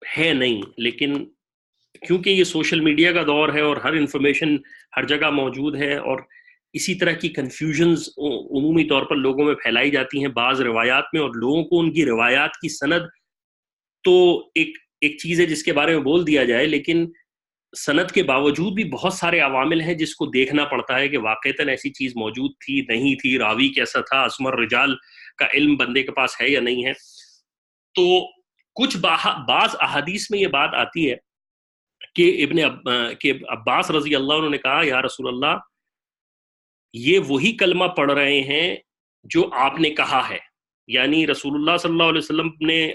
[SPEAKER 1] ہے نہیں، لیکن کیونکہ یہ سوشل میڈیا کا دور ہے اور ہر انفارمیشن ہر جگہ موجود ہے، اور اسی طرح کی کنفیوژنز عمومی طور پر لوگوں میں پھیلائی جاتی ہیں بعض روایات میں، اور لوگوں کو ان کی روایات کی سند تو ایک چیز ہے جس کے بارے میں بول دیا جائے، لیکن سند کے باوجود بھی بہت سارے عوامل ہیں جس کو دیکھنا پڑتا ہے کہ واقعتاً ایسی چیز موجود تھی نہیں تھی، راوی کیسا تھا، اسمر رجال کا علم بندے کے پاس ہے یا نہیں ہے۔ تو کچھ بعض احادیث میں یہ بات آتی ہے کہ عباس رضی اللہ عنہ نے کہا یا رسول اللہ یہ وہی کلمہ پڑھ رہے ہیں جو آپ نے کہا ہے، یعنی رسول اللہ صلی اللہ علیہ وسلم نے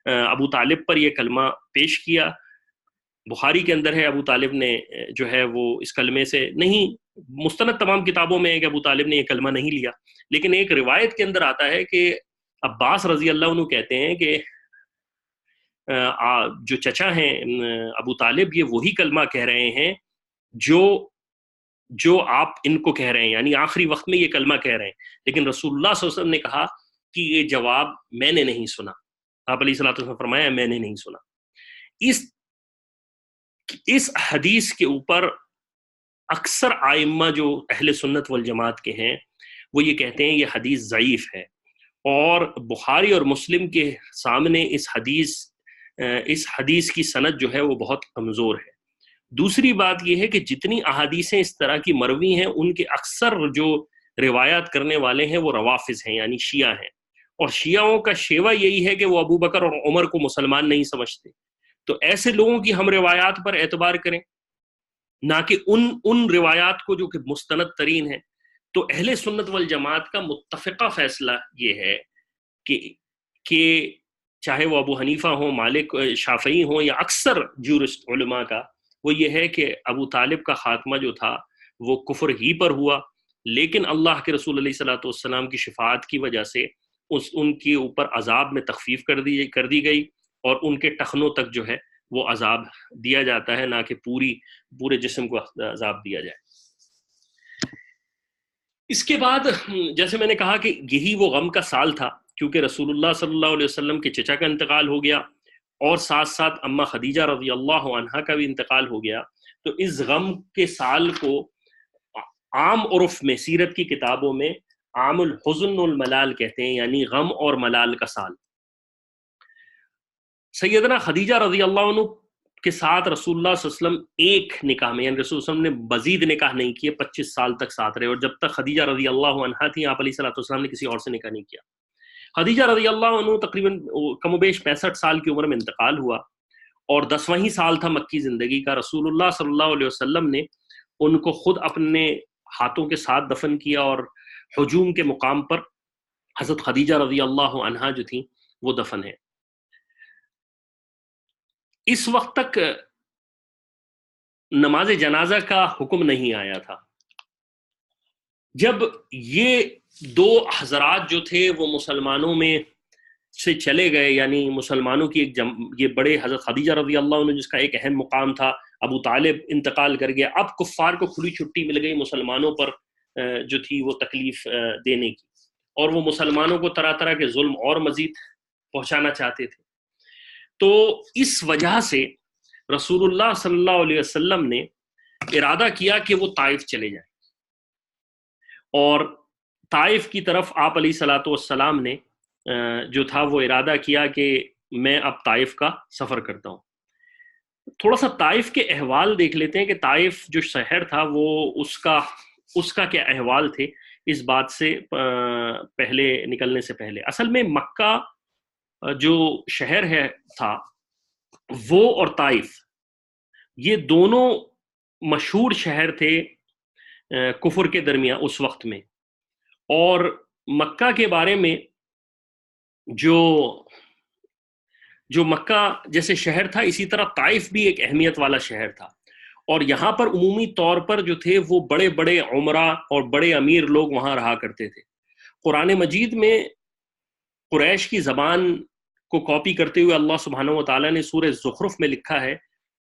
[SPEAKER 1] ابو طالب پر یہ کلمہ پیش کیا، بخاری کے اندر ہے ابو طالب نے جو ہے وہ اس کلمے سے نہیں، مستند تمام کتابوں میں ہے کہ ابو طالب نے یہ کلمہ نہیں لیا، لیکن ایک روایت کے اندر آتا ہے کہ عباس رضی اللہ عنہ کہتے ہیں کہ جو چچا ہیں ابو طالب یہ وہی کلمہ کہہ رہے ہیں جو آپ ان کو کہہ رہے ہیں، یعنی آخری وقت میں یہ کلمہ کہہ رہے ہیں، لیکن رسول اللہ صلی اللہ علیہ وسلم نے کہا کہ یہ جواب میں نے نہیں سنا۔ آپ علیہ الصلوۃ والسلام فرمایا میں نے نہیں سنا۔ اس حدیث کے اوپر اکثر آئمہ جو اہل سنت والجماعت کے ہیں وہ یہ کہتے ہیں یہ حدیث ضعیف ہے، اور بخاری اور مسلم کے سامنے اس حدیث کی سند جو ہے وہ بہت کمزور ہے۔ دوسری بات یہ ہے کہ جتنی احادیثیں اس طرح کی مروی ہیں ان کے اکثر جو روایات کرنے والے ہیں وہ روافظ ہیں، یعنی شیعہ ہیں، اور شیعوں کا شیوا یہی ہے کہ وہ ابو بکر اور عمر کو مسلمان نہیں سمجھتے. تو ایسے لوگوں کی ہم روایات پر اعتبار کریں، نہ کہ ان روایات کو جو کہ مستند ترین ہیں. تو اہل سنت والجماعت کا متفقہ فیصلہ یہ ہے کہ چاہے وہ ابو حنیفہ ہوں، مالک، شافعی ہوں، یا اکثر جورسٹ علماء کا، وہ یہ ہے کہ ابو طالب کا خاتمہ جو تھا وہ کفر ہی پر ہوا، لیکن اللہ کے رسول علیہ الصلوۃ والسلام کی شفاعت کی وجہ سے ان کے اوپر عذاب میں تخفیف کر دی گئی، اور ان کے ٹخنوں تک جو ہے وہ عذاب دیا جاتا ہے، نہ کہ پورے جسم کو عذاب دیا جائے. اس کے بعد جیسے میں نے کہا کہ یہی وہ غم کا سال تھا، کیونکہ رسول اللہ صلی اللہ علیہ وسلم کے چچا کا انتقال ہو گیا، اور ساتھ ساتھ اماں خدیجہ رضی اللہ عنہا کا بھی انتقال ہو گیا. تو اس غم کے سال کو عام عرف میں، سیرت کی کتابوں میں عام الحزن والملال کہتے ہیں، یعنی غم اور ملال کا سال. سیدنا خدیجہ رضی اللہ عنہ کے ساتھ رسول اللہ صلی اللہ علیہ وسلم ایک نکاح میں، یعنی رسول اللہ علیہ وسلم نے مزید نکاح نہیں کیے، 25 سال تک ساتھ رہے، اور جب تک خدیجہ رضی اللہ عنہا تھی آپ علیہ الصلوۃ والسلام نے کسی اور سے نکاح نہیں کیا. خدیجہ رضی اللہ عنہ تقریباً کم و بیش 65 سال کی عمر میں انتقال ہوا، اور 10واں ہی سال تھا مکی زندگی کا. رسول اللہ صلی اللہ علیہ وسلم نے ان کو خود اپنے ہاتھوں کے ساتھ دفن کیا، اور ہجوم کے مقام پر حضرت خدیجہ رضی اللہ عنہا جو تھیں وہ دفن ہے. اس وقت تک نماز جنازہ کا حکم نہیں آیا تھا. جب یہ دو حضرات جو تھے وہ مسلمانوں میں سے چلے گئے، یعنی مسلمانوں کی یہ بڑے حضرت خدیجہ رضی اللہ عنہ جس کا ایک اہم مقام تھا، ابو طالب انتقال کر گیا، اب کفار کو کھلی چھٹی مل گئی مسلمانوں پر جو تھی وہ تکلیف دینے کی، اور وہ مسلمانوں کو طرح طرح کے ظلم اور مزید پہنچانا چاہتے تھے. تو اس وجہ سے رسول اللہ صلی اللہ علیہ وسلم نے ارادہ کیا کہ وہ طائف چلے جائیں، اور طائف کی طرف آپ علیہ الصلوۃ والسلام نے جو تھا وہ ارادہ کیا کہ میں اب طائف کا سفر کرتا ہوں. تھوڑا سا طائف کے احوال دیکھ لیتے ہیں کہ طائف جو شہر تھا وہ اس کا کیا احوال تھے اس بات سے پہلے نکلنے سے پہلے. اصل میں مکہ جو شہر تھا وہ اور طائف یہ دونوں مشہور شہر تھے کفر کے درمیان اس وقت میں. اور مکہ کے بارے میں جو مکہ جیسے شہر تھا، اسی طرح طائف بھی ایک اہمیت والا شہر تھا، اور یہاں پر عمومی طور پر جو تھے وہ بڑے بڑے عمرا اور بڑے امیر لوگ وہاں رہا کرتے تھے. قرآن مجید میں قریش کی زبان کو کاپی کرتے ہوئے اللہ سبحانہ و تعالیٰ نے سورہ زخرف میں لکھا ہے،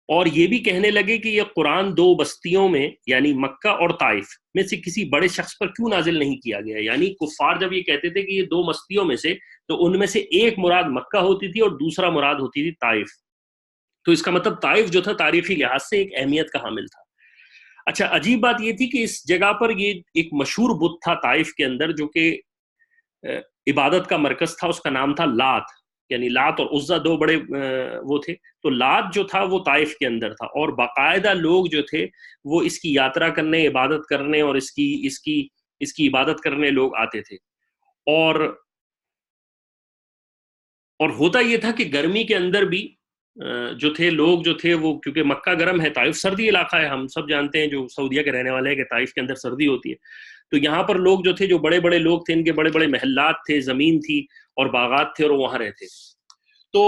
[SPEAKER 1] اور یہ بھی کہنے لگے کہ یہ قرآن دو بستیوں میں یعنی مکہ اور طائف میں سے کسی بڑے شخص پر کیوں نازل نہیں کیا گیا. یعنی کفار جب یہ کہتے تھے کہ یہ دو بستیوں میں سے، تو ان میں سے ایک مراد مکہ ہوتی تھی اور دوسرا مراد ہوتی تھی طائف. تو اس کا مطلب طائف جو تھا تاریخی لحاظ سے ایک اہمیت کا حامل تھا. اچھا، عجیب بات یہ تھی کہ اس جگہ پر یہ ایک مشہور بت تھا طائف کے اندر جو کہ عبادت کا مرکز تھا، اس کا نام تھا لات، یعنی لات اور عزا دو بڑے وہ تھے. تو لات جو تھا وہ طائف کے اندر تھا، اور باقاعدہ لوگ جو تھے وہ اس کی یاترا کرنے، عبادت کرنے، اور اس کی عبادت کرنے لوگ آتے تھے. اور ہوتا یہ تھا کہ گرمی کے اندر بھی جو تھے لوگ جو تھے وہ، کیونکہ مکہ گرم ہے، طائف سردی علاقہ ہے، ہم سب جانتے ہیں جو سعودیہ کے رہنے والے ہیں کہ طائف کے اندر سردی ہوتی ہے. تو یہاں پر لوگ جو تھے، جو بڑے بڑے لوگ تھے، ان کے بڑے بڑے محلات تھے، زمین تھی اور باغات تھے، اور وہاں رہتے تھے. تو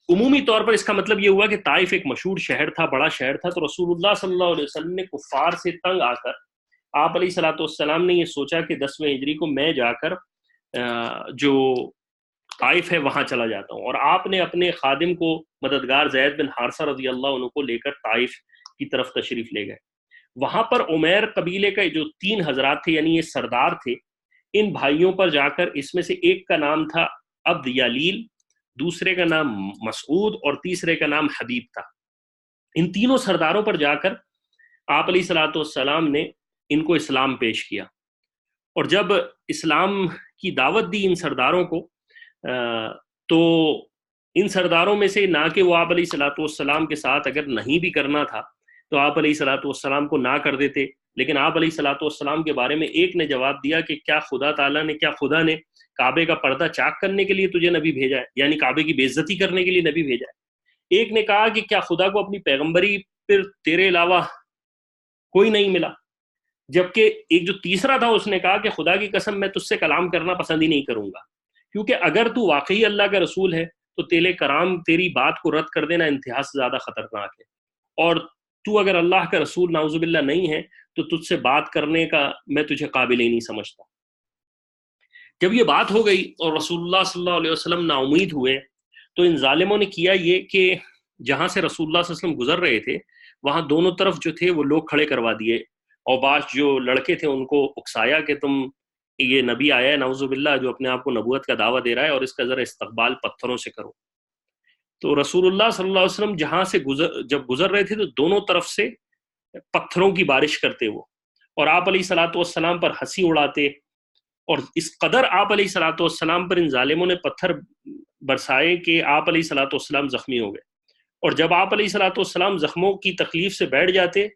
[SPEAKER 1] عمومی طور پر اس کا مطلب یہ ہوا کہ طائف ایک مشہور شہر تھا، بڑا شہر تھا. تو رسول اللہ صلی اللہ علیہ وسلم نے کفار سے تنگ آ کر آپ علیہ الصلوۃ والسلام نے یہ سوچا کہ 10ویں ہجری کو میں جا کر جو طائف ہے وہاں چلا جاتا ہوں. اور آپ نے اپنے خادم کو، مددگار زید بن حارثہ رضی اللہ عنہ کو لے کر طائف کی طرف تشریف لے گئے. وہاں پر عمیر قبیلے کا جو 3 حضرات تھے، یعنی یہ سردار تھے، ان بھائیوں پر جا کر، اس میں سے ایک کا نام تھا عبد یالیل، دوسرے کا نام مسعود، اور تیسرے کا نام حبیب تھا. ان تینوں سرداروں پر جا کر آپ علیہ الصلوۃ والسلام نے ان کو اسلام پیش کیا. اور جب اسلام کی دعوت دی ان سرداروں کو، تو ان سرداروں میں سے نہ کہ وہ آپ علیہ الصلوۃ والسلام کے ساتھ اگر نہیں بھی کرنا تھا تو آپ علیہ الصلوۃ والسلام کو نہ کر دیتے، لیکن آپ علیہ الصلوۃ والسلام کے بارے میں ایک نے جواب دیا کہ کیا خدا نے کعبے کا پردہ چاک کرنے کے لیے تجھے نبی بھیجا ہے، یعنی کعبے کی بے عزتی کرنے کے لیے نبی بھیجا ہے؟ ایک نے کہا کہ کیا خدا کو اپنی پیغمبری پر تیرے علاوہ کوئی نہیں ملا؟ جبکہ ایک جو تیسرا تھا اس نے کہا کہ خدا کی قسم میں تجھ سے کلام کرنا پسند ہی نہیں کروں گا، کیونکہ اگر تو واقعی اللہ کا رسول ہے تو تیری بات کو رد کر دینا انتہا سے زیادہ خطرناک ہے، اور تو اگر اللہ کا رسول نعوذ باللہ نہیں ہے تو تجھ سے بات کرنے کا میں تجھے قابل ہی نہیں سمجھتا۔ جب یہ بات ہو گئی اور رسول اللہ صلی اللہ علیہ وسلم نا امید ہوئے تو ان ظالموں نے کیا یہ کہ جہاں سے رسول اللہ صلی اللہ علیہ وسلم گزر رہے تھے وہاں دونوں طرف جو تھے وہ لوگ کھڑے کروا دیے، اور بعض جو لڑکے تھے ان کو اکسایا کہ تم یہ نبی آیا ہے نعوذ باللہ جو اپنے آپ کو نبوت کا دعویٰ دے رہا ہے، اور اس کا ذرا استقبال پتھروں سے کرو۔ تو رسول اللہ صلی اللہ علیہ وسلم جہاں سے جب گزر رہے تھے تو دونوں طرف سے پتھروں کی بارش کرتے وہ، اور آپ علیہ الصلوۃ والسلام پر ہنسی اڑاتے، اور اس قدر آپ علیہ الصلوۃ والسلام پر ان ظالموں نے پتھر برسائے کہ آپ علیہ الصلوۃ والسلام زخمی ہو گئے، اور جب آپ علیہ الصلوۃ والسلام زخموں کی تکلیف سے بیٹھ جاتے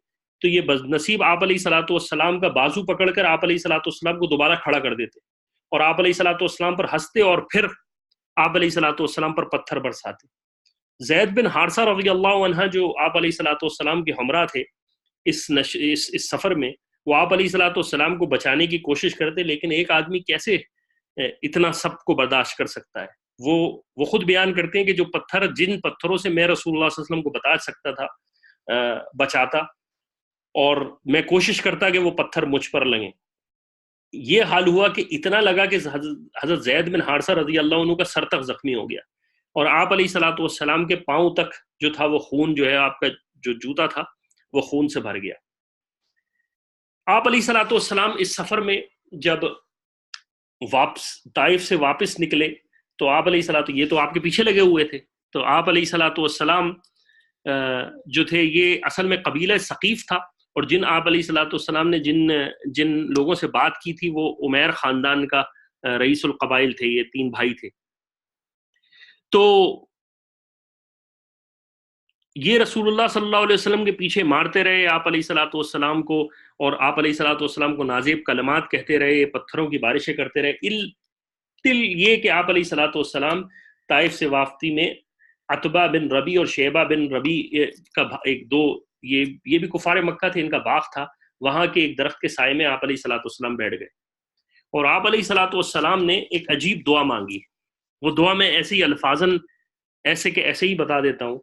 [SPEAKER 1] تو یہ بد نصیب آپ علیہ الصلوۃ والسلام کا بازو پکڑ کر آپ علیہ الصلوۃ والسلام کو دوبارہ کھڑا کر دیتے، اور آپ علیہ الصلوۃ والسلام پر ہنستے اور پھر آپ علیہ الصلوۃ والسلام پر پتھر برساتے۔ زید بن حارثہ رضی اللہ عنہ جو آپ علیہ الصلوۃ والسلام کے ہمراہ تھے اس سفر میں، وہ آپ علیہ الصلوۃ والسلام کو بچانے کی کوشش کرتے، لیکن ایک آدمی کیسے اتنا سب کو برداشت کر سکتا ہے؟ وہ خود بیان کرتے ہیں کہ جن پتھروں سے میں رسول اللہ صلی اللہ علیہ وسلم کو بتا سکتا تھا بچاتا، اور میں کوشش کرتا کہ وہ پتھر مجھ پر لگیں۔ یہ حال ہوا کہ اتنا لگا کہ حضرت زید بن حارثہ رضی اللہ عنہ کا سر تک زخمی ہو گیا، اور آپ علیہ الصلوۃ والسلام کے پاؤں تک جو تھا وہ خون جو ہے، آپ کا جو جوتا تھا وہ خون سے بھر گیا۔ آپ علیہ الصلوۃ والسلام اس سفر میں جب طائف سے واپس نکلے تو آپ علیہ الصلوۃ، یہ تو آپ کے پیچھے لگے ہوئے تھے، تو آپ علیہ الصلوۃ والسلام جو تھے یہ اصل میں قبیلہ ثقیف تھا، اور جن آپ علیہ الصلوۃ والسلام نے جن لوگوں سے بات کی تھی وہ عمیر خاندان کا رئیس القبائل تھے، یہ 3 بھائی تھے۔ تو یہ رسول اللہ صلی اللہ علیہ وسلم کے پیچھے مارتے رہے آپ علیہ الصلوۃ والسلام کو، اور آپ علیہ الصلوۃ والسلام کو نازیب کلمات کہتے رہے، پتھروں کی بارشیں کرتے رہے، تل یہ کہ آپ علیہ الصلوۃ والسلام طائف سے واپسی میں عتبہ بن ربی اور شیبہ بن ربی کا یہ بھی کفار مکہ تھے، ان کا باغ تھا، وہاں کے ایک درخت کے سائے میں آپ علیہ الصلوۃ والسلام بیٹھ گئے، اور آپ علیہ الصلوۃ والسلام نے ایک عجیب دعا مانگی۔ وہ دعا میں ایسے ہی الفاظاً ایسے ہی بتا دیتا ہوں۔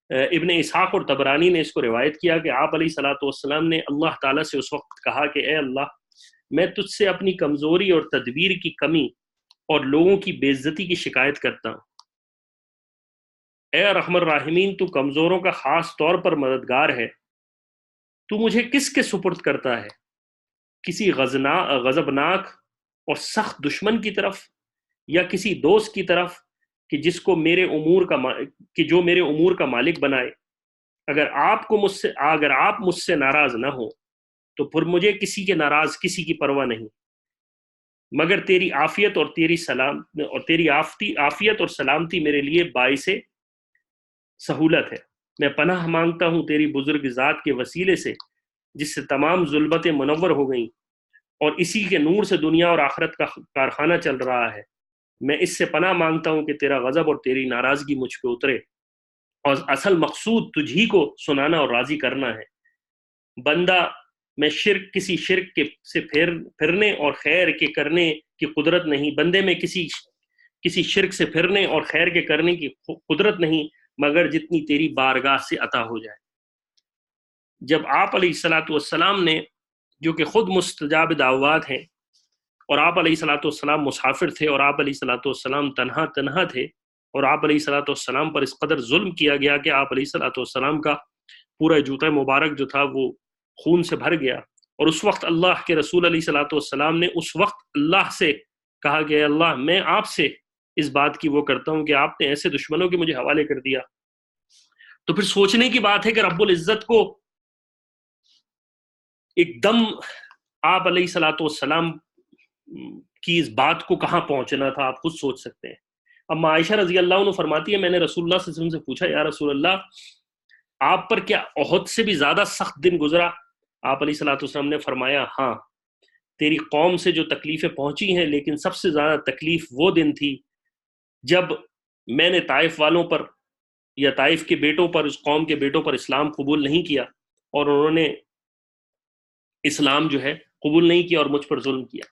[SPEAKER 1] ابن اسحاق اور طبرانی نے اس کو روایت کیا کہ آپ علیہ الصلوۃ والسلام نے اللہ تعالیٰ سے اس وقت کہا کہ اے اللہ، میں تجھ سے اپنی کمزوری اور تدبیر کی کمی اور لوگوں کی بے عزتی کی شکایت کرتا ہوں۔ اے ارحم الراحمین، تو کمزوروں کا خاص طور پر مددگار ہے، تو مجھے کس کے سپرد کرتا ہے؟ کسی غضبناک اور سخت دشمن کی طرف، یا کسی دوست کی طرف کہ جو میرے امور کا مالک بنائے؟ اگر آپ مجھ سے ناراض نہ ہو تو پھر مجھے کسی کی پرواہ نہیں، مگر تیری عافیت اور سلامتی میرے لیے باعث سہولت ہے۔ میں پناہ مانگتا ہوں تیری بزرگ ذات کے وسیلے سے جس سے تمام ظلمتیں منور ہو گئیں، اور اسی کے نور سے دنیا اور آخرت کا کارخانہ چل رہا ہے۔ میں اس سے پناہ مانگتا ہوں کہ تیرا غضب اور تیری ناراضگی مجھ پہ اترے، اور اصل مقصود تجھی کو سنانا اور راضی کرنا ہے۔ بندہ میں کسی شرک سے پھرنے اور خیر کے کرنے کی قدرت نہیں، بندے میں کسی شرک سے پھرنے اور خیر کے کرنے کی قدرت نہیں، مگر جتنی تیری بارگاہ سے عطا ہو جائے۔ جب آپ علیہ الصلوۃ والسلام نے، جو کہ خود مستجاب دعوات ہیں، اور آپ علیہ الصلوۃ والسلام مسافر تھے، اور آپ علیہ الصلوۃ والسلام تنہا تھے، اور آپ علیہ الصلوۃ والسلام پر اس قدر ظلم کیا گیا کہ آپ علیہ الصلوۃ والسلام کا پورا جوتا مبارک جو تھا وہ خون سے بھر گیا، اور اس وقت اللہ کے رسول علیہ الصلوۃ والسلام نے اس وقت اللہ سے کہا کہ اللہ، میں آپ سے اس بات کی وہ کرتا ہوں کہ آپ نے ایسے دشمنوں کے مجھے حوالے کر دیا۔ تو پھر سوچنے کی بات ہے کہ رب العزت کو ایک دم آپ علیہ الصلوۃ والسلام کی اس بات کو کہاں پہنچنا تھا، آپ خود سوچ سکتے ہیں۔ اب عائشہ رضی اللہ عنہ فرماتی ہے، میں نے رسول اللہ صلی اللہ علیہ وسلم سے پوچھا، یا رسول اللہ، آپ پر کیا احد سے بھی زیادہ سخت دن گزرا؟ آپ علیہ الصلوۃ والسلام نے فرمایا ہاں تیری قوم سے جو تکلیفیں پہنچی ہیں، لیکن سب سے زیادہ تکلیف وہ دن تھی جب میں نے طائف والوں پر یا طائف کے بیٹوں پر، اس قوم کے بیٹوں پر اسلام قبول نہیں کیا، اور انہوں نے اسلام جو ہے قبول نہیں کیا اور مجھ پر ظلم کیا۔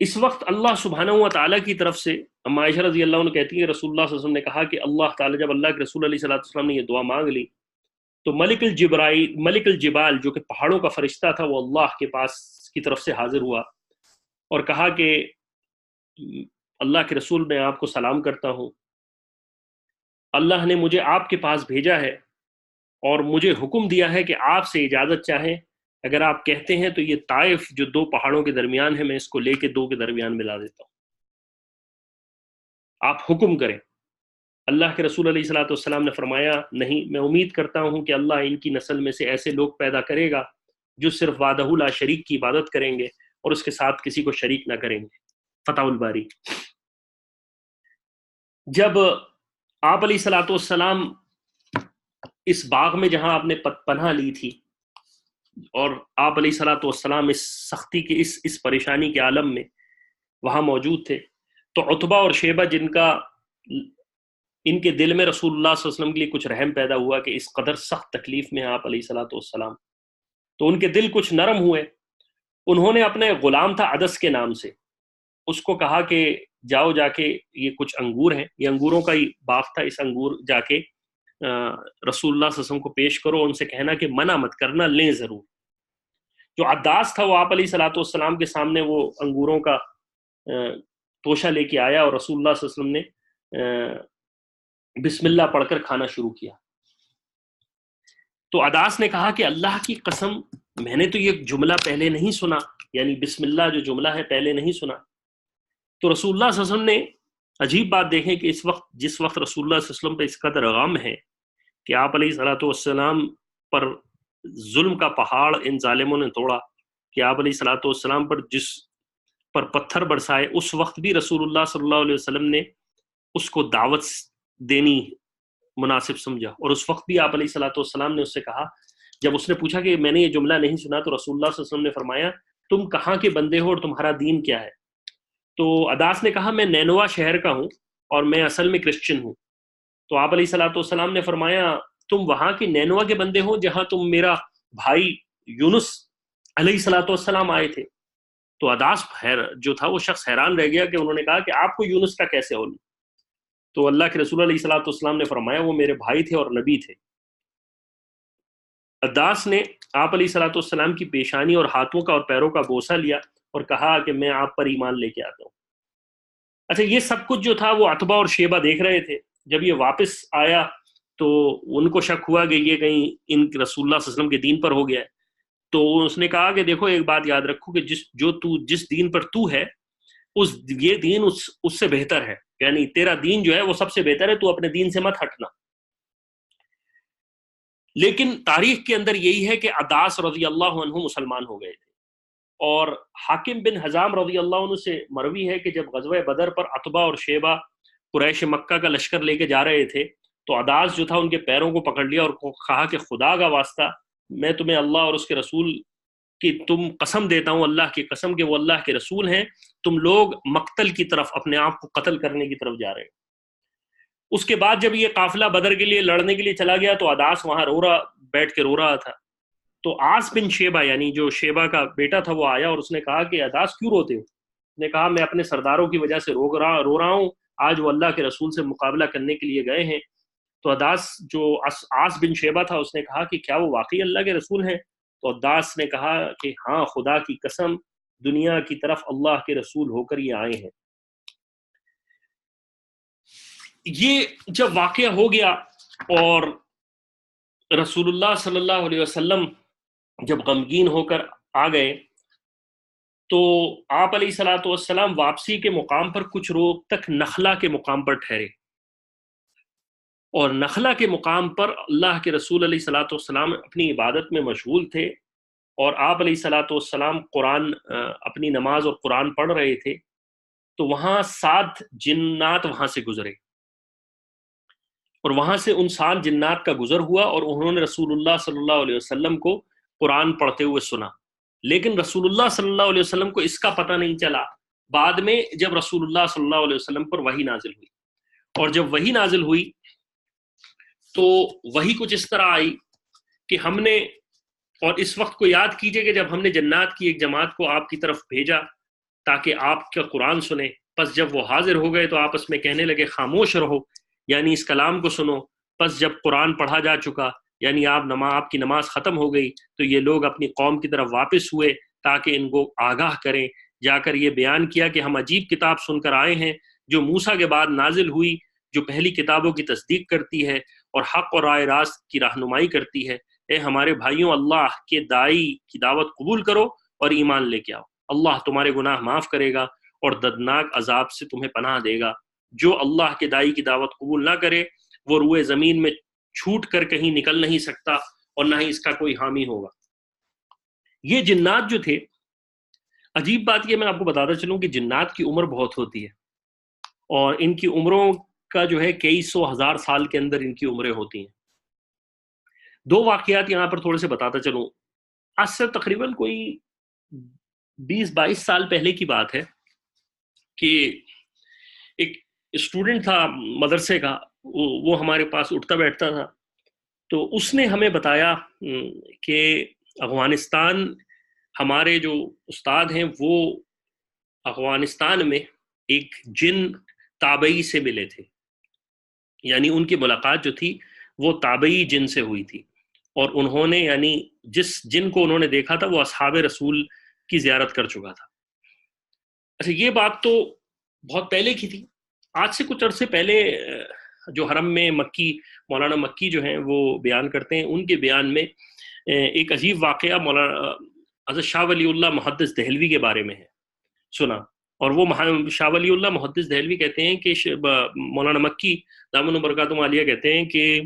[SPEAKER 1] اس وقت اللہ سبحانہ و تعالیٰ کی طرف سے، اما عائشہ رضی اللہ عنہ کہتی ہے رسول اللہ صلی اللہ علیہ وسلم نے کہا کہ اللہ تعالیٰ جب اللہ کے رسول علیہ الصلوۃ والسلام نے یہ دعا مانگ لی تو ملک الجبال جو کہ پہاڑوں کا فرشتہ تھا، وہ اللہ کے پاس کی طرف سے حاضر ہوا اور کہا کہ اللہ کے رسول میں آپ کو سلام کرتا ہوں، اللہ نے مجھے آپ کے پاس بھیجا ہے اور مجھے حکم دیا ہے کہ آپ سے اجازت چاہیں، اگر آپ کہتے ہیں تو یہ طائف جو دو پہاڑوں کے درمیان ہے میں اس کو لے کے دو کے درمیان ملا دیتا ہوں، آپ حکم کریں۔ اللہ کے رسول علیہ الصلوۃ والسلام نے فرمایا نہیں، میں امید کرتا ہوں کہ اللہ ان کی نسل میں سے ایسے لوگ پیدا کرے گا جو صرف وحدہ لا شریک کی عبادت کریں گے اور اس کے ساتھ کسی کو شریک نہ کریں گے۔ فتح الباری۔ جب آپ علیہ الصلوۃ والسلام اس باغ میں جہاں آپ نے پناہ لی تھی اور آپ علیہ الصلوۃ والسلام اس سختی کی اس پریشانی کے عالم میں وہاں موجود تھے، تو عتبہ اور شیبہ جن کا ان کے دل میں رسول اللہ صلی اللہ علیہ وسلم کے لیے کچھ رحم پیدا ہوا کہ اس قدر سخت تکلیف میں ہیں آپ علیہ الصلوۃ والسلام، تو ان کے دل کچھ نرم ہوئے۔ انہوں نے اپنے غلام تھا عدس کے نام سے، اس کو کہا کہ جاؤ جا کے یہ کچھ انگور ہیں، یہ انگوروں کا ہی باغ تھا، اس انگور جا کے رسول اللہ صلی اللہ علیہ وسلم کو پیش کرو، ان سے کہنا کہ منع مت کرنا، لیں ضرور۔ جو عداس تھا وہ آپ علیہ الصلوۃ والسلام کے سامنے وہ انگوروں کا توشہ لے کے آیا اور رسول اللہ صلی اللہ علیہ وسلم نے بسم اللہ پڑھ کر کھانا شروع کیا۔ تو عداس نے کہا کہ اللہ کی قسم میں نے تو یہ جملہ پہلے نہیں سنا، یعنی بسم اللہ جو جملہ ہے پہلے نہیں سنا۔ تو رسول اللہ صلی اللہ علیہ وسلم نے عجیب بات دیکھیں کہ جس وقت رسول اللہ صلی اللہ علیہ وسلم پہ اس قدر غم ہے کہ آپ علیہ الصلوۃ والسلام پر ظلم کا پہاڑ ان ظالموں نے توڑا، کہ آپ علیہ الصلوۃ والسلام پر جس پر پتھر برسائے، اس وقت بھی رسول اللہ صلی اللہ علیہ وسلم نے اس کو دعوت دینی مناسب سمجھا، اور اس وقت بھی آپ علیہ الصلوۃ والسلام نے اس سے کہا، جب اس نے پوچھا کہ میں نے یہ جملہ نہیں سنا، تو رسول اللہ صلی اللہ علیہ وسلم نے فرمایا تم کہاں کے بندے ہو اور تمہارا دین کیا ہے؟ تو عداس نے کہا میں نینوا شہر کا ہوں اور میں اصل میں کرسچن ہوں۔ تو آپ علیہ الصلوۃ والسلام نے فرمایا تم وہاں کے نینوا کے بندے ہو جہاں تم میرا بھائی یونس علیہ الصلوۃ والسلام آئے تھے؟ تو عداس جو تھا وہ شخص حیران رہ گیا کہ انہوں نے کہا کہ آپ کو یونس کا کیسے علم؟ تو اللہ کے رسول علیہ الصلوۃ والسلام نے فرمایا وہ میرے بھائی تھے اور نبی تھے۔ عداس نے آپ علیہ الصلوۃ والسلام کی پیشانی اور ہاتھوں کا اور پیروں کا بوسہ لیا اور کہا کہ میں آپ پر ایمان لے کے آتا ہوں۔ اچھا، یہ سب کچھ جو تھا وہ عتبہ اور شیبہ دیکھ رہے تھے۔ جب یہ واپس آیا تو ان کو شک ہوا کہ یہ کہیں ان رسول اللہ صلی اللہ علیہ وسلم کے دین پر ہو گیا ہے، تو اس نے کہا کہ دیکھو ایک بات یاد رکھو کہ جس دین پر تو ہے یہ دین اس سے بہتر ہے، یعنی تیرا دین جو ہے وہ سب سے بہتر ہے، تو اپنے دین سے مت ہٹنا۔ لیکن تاریخ کے اندر یہی ہے کہ عداس رضی اللہ عنہ مسلمان ہو گئے تھے، اور حاکم بن حزام رضی اللہ عنہ سے مروی ہے کہ جب غزوہ بدر پر عتبہ اور شیبہ قریش مکہ کا لشکر لے کے جا رہے تھے تو عداس جو تھا ان کے پیروں کو پکڑ لیا اور کہا کہ خدا کا واسطہ میں تمہیں اللہ اور اس کے رسول کی تم قسم دیتا ہوں، اللہ کی قسم کہ وہ اللہ کے رسول ہیں، تم لوگ مقتل کی طرف، اپنے آپ کو قتل کرنے کی طرف جا رہے ہیں۔ اس کے بعد جب یہ قافلہ بدر کے لیے لڑنے کے لیے چلا گیا تو عداس وہاں بیٹھ کے رو رہا تھا۔ تو آس بن شیبہ یعنی جو شیبہ کا بیٹا تھا وہ آیا اور اس نے کہا کہ عداس کیوں روتے ہو؟ اس نے کہا میں اپنے سرداروں کی وجہ سے رو رہا ہوں، آج وہ اللہ کے رسول سے مقابلہ کرنے کے لیے گئے ہیں۔ تو عداس جو آس بن شیبہ تھا اس نے کہا کہ کیا وہ واقعی اللہ کے رسول ہیں؟ تو عداس نے کہا کہ ہاں، خدا کی قسم دنیا کی طرف اللہ کے رسول ہو کر یہ آئے ہیں۔ یہ جب واقعہ ہو گیا اور رسول اللہ صلی اللہ علیہ وسلم جب غمگین ہو کر آ گئے تو آپ علیہ الصلوۃ والسلام واپسی کے مقام پر کچھ روز تک نخلا کے مقام پر ٹھہرے، اور نخلا کے مقام پر اللہ کے رسول علیہ الصلوۃ والسلام اپنی عبادت میں مشغول تھے، اور آپ علیہ الصلوۃ والسلام قرآن اپنی نماز اور قرآن پڑھ رہے تھے، تو وہاں 7 جنات وہاں سے گزرے۔ اور وہاں سے ان سال جنات کا گزر ہوا اور انہوں نے رسول اللہ صلی اللہ علیہ وسلم کو قرآن پڑھتے ہوئے سنا، لیکن رسول اللہ صلی اللہ علیہ وسلم کو اس کا پتہ نہیں چلا۔ بعد میں جب رسول اللہ صلی اللہ علیہ وسلم پر وحی نازل ہوئی، اور جب وحی نازل ہوئی تو وحی کچھ اس طرح آئی کہ ہم نے، اور اس وقت کو یاد کیجئے کہ جب ہم نے جنات کی ایک جماعت کو آپ کی طرف بھیجا تاکہ آپ کا قرآن سنیں، پس جب وہ حاضر ہو گئے تو آپس میں کہنے لگے خاموش رہو، یعنی اس کلام کو سنو۔ پس جب قرآن پڑھا جا چکا، یعنی آپ کی نماز ختم ہو گئی، تو یہ لوگ اپنی قوم کی طرف واپس ہوئے تاکہ ان کو آگاہ کریں، جا کر یہ بیان کیا کہ ہم عجیب کتاب سن کر آئے ہیں جو موسیٰ کے بعد نازل ہوئی، جو پہلی کتابوں کی تصدیق کرتی ہے اور حق اور رائے راست کی رہنمائی کرتی ہے۔ اے ہمارے بھائیوں، اللہ کے داعی کی دعوت قبول کرو اور ایمان لے کے آؤ، اللہ تمہارے گناہ معاف کرے گا اور دردناک عذاب سے تمہیں پناہ دے گا۔ جو اللہ کے داعی کی دعوت قبول نہ کرے وہ روئے زمین میں چھوٹ کر کہیں نکل نہیں سکتا اور نہ ہی اس کا کوئی حامی ہوگا۔ یہ جنات جو تھے، عجیب بات یہ میں آپ کو بتاتا چلوں کہ جنات کی عمر بہت ہوتی ہے، اور ان کی عمروں کا جو ہے کئی سو ہزار سال کے اندر ان کی عمریں ہوتی ہیں۔ دو واقعات یہاں پر تھوڑے سے بتاتا چلوں۔ آج سے تقریباً کوئی 20-22 سال پہلے کی بات ہے کہ ایک اسٹوڈنٹ تھا مدرسے کا، وہ ہمارے پاس اٹھتا بیٹھتا تھا، تو اس نے ہمیں بتایا کہ افغانستان، ہمارے جو استاد ہیں وہ افغانستان میں ایک جن تابعی سے ملے تھے، یعنی ان کی ملاقات جو تھی وہ تابعی جن سے ہوئی تھی، اور انہوں نے یعنی جس جن کو انہوں نے دیکھا تھا وہ اصحاب رسول کی زیارت کر چکا تھا۔ اچھا، یہ بات تو بہت پہلے کی تھی۔ آج سے کچھ عرصے پہلے جو حرم میں مکی، مولانا مکی جو ہیں وہ بیان کرتے ہیں، ان کے بیان میں ایک عجیب واقعہ مولانا حضرت شاہ ولی اللہ محدث دہلوی کے بارے میں ہے سنا، اور وہ شاہ ولی اللہ محدث دہلوی کہتے ہیں کہ مولانا مکی دامن برکاتہ عالیہ کہتے ہیں کہ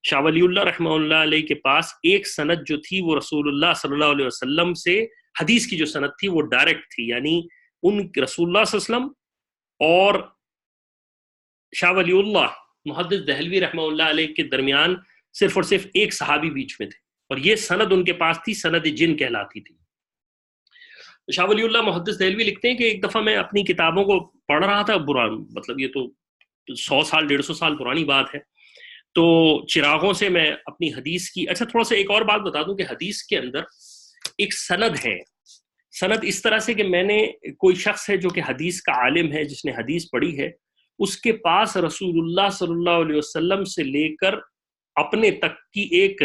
[SPEAKER 1] شاہ ولی اللہ رحمہ اللہ علیہ کے پاس ایک سند جو تھی وہ رسول اللہ صلی اللہ علیہ وسلم سے، حدیث کی جو سند تھی وہ ڈائریکٹ تھی، یعنی ان رسول اللہ صلی اللہ علیہ وسلم اور شاہ ولی اللہ محدث دہلوی رحمہ اللہ علیہ کے درمیان صرف اور صرف ایک صحابی بیچ میں تھے، اور یہ سند ان کے پاس تھی، سند جن کہلاتی تھی۔ شاہ ولی اللہ محدث دہلوی لکھتے ہیں کہ ایک دفعہ میں اپنی کتابوں کو پڑھ رہا تھا، مطلب یہ تو 100 سال 150 سال پرانی بات ہے، تو چراغوں سے میں اپنی حدیث کی، اچھا تھوڑا سا ایک اور بات بتا دوں کہ حدیث کے اندر ایک سند ہے، سند اس طرح سے کہ میں نے، کوئی شخص ہے جو کہ حدیث کا عالم ہے، جس نے حدیث پڑھی ہے، اس کے پاس رسول اللہ صلی اللہ علیہ وسلم سے لے کر اپنے تک کی ایک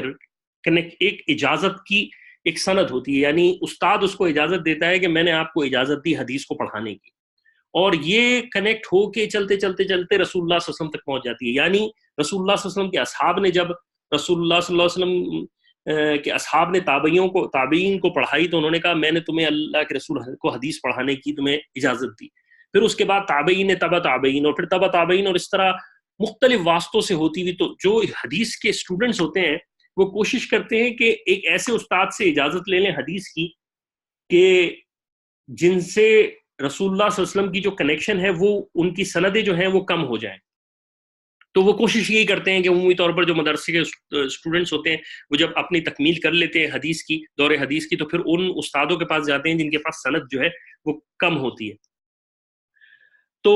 [SPEAKER 1] اجازت کی ایک سند ہوتی ہے، یعنی استاد اس کو اجازت دیتا ہے کہ میں نے آپ کو اجازت دی حدیث کو پڑھانے کی، اور یہ کنیکٹ ہو کے چلتے چلتے چلتے رسول اللہ صلی اللہ علیہ وسلم تک پہنچ جاتی ہے۔ یعنی رسول اللہ صلی اللہ علیہ وسلم کے اصحاب نے، جب رسول اللہ صلی اللہ علیہ وسلم کے اصحاب نے تابعین کو پڑھائی تو انہوں نے کہا میں نے تمہیں اللہ کے رسول کو حدیث پڑھانے کی تمہیں اجازت دی، پھر اس کے بعد تابعین نے تبع تابعین، اور پھر تبع تابعین، اور اس طرح مختلف واسطوں سے ہوتی ہوئی، تو جو حدیث کے اسٹوڈنٹس ہوتے ہیں وہ کوشش کرتے ہیں کہ ایک ایسے استاد سے اجازت لے لیں حدیث کی کہ جن سے رسول اللہ صلی اللہ علیہ وسلم کی جو کنیکشن ہے وہ ان کی سندیں جو ہیں وہ کم ہو جائیں۔ تو وہ کوشش یہی کرتے ہیں کہ عمومی طور پر جو مدرسے کے اسٹوڈنٹس ہوتے ہیں وہ جب اپنی تکمیل کر لیتے ہیں حدیث کی، دور حدیث کی، تو پھر ان استادوں کے پاس جاتے ہیں جن کے پاس سند جو ہے وہ کم ہوتی ہے۔ تو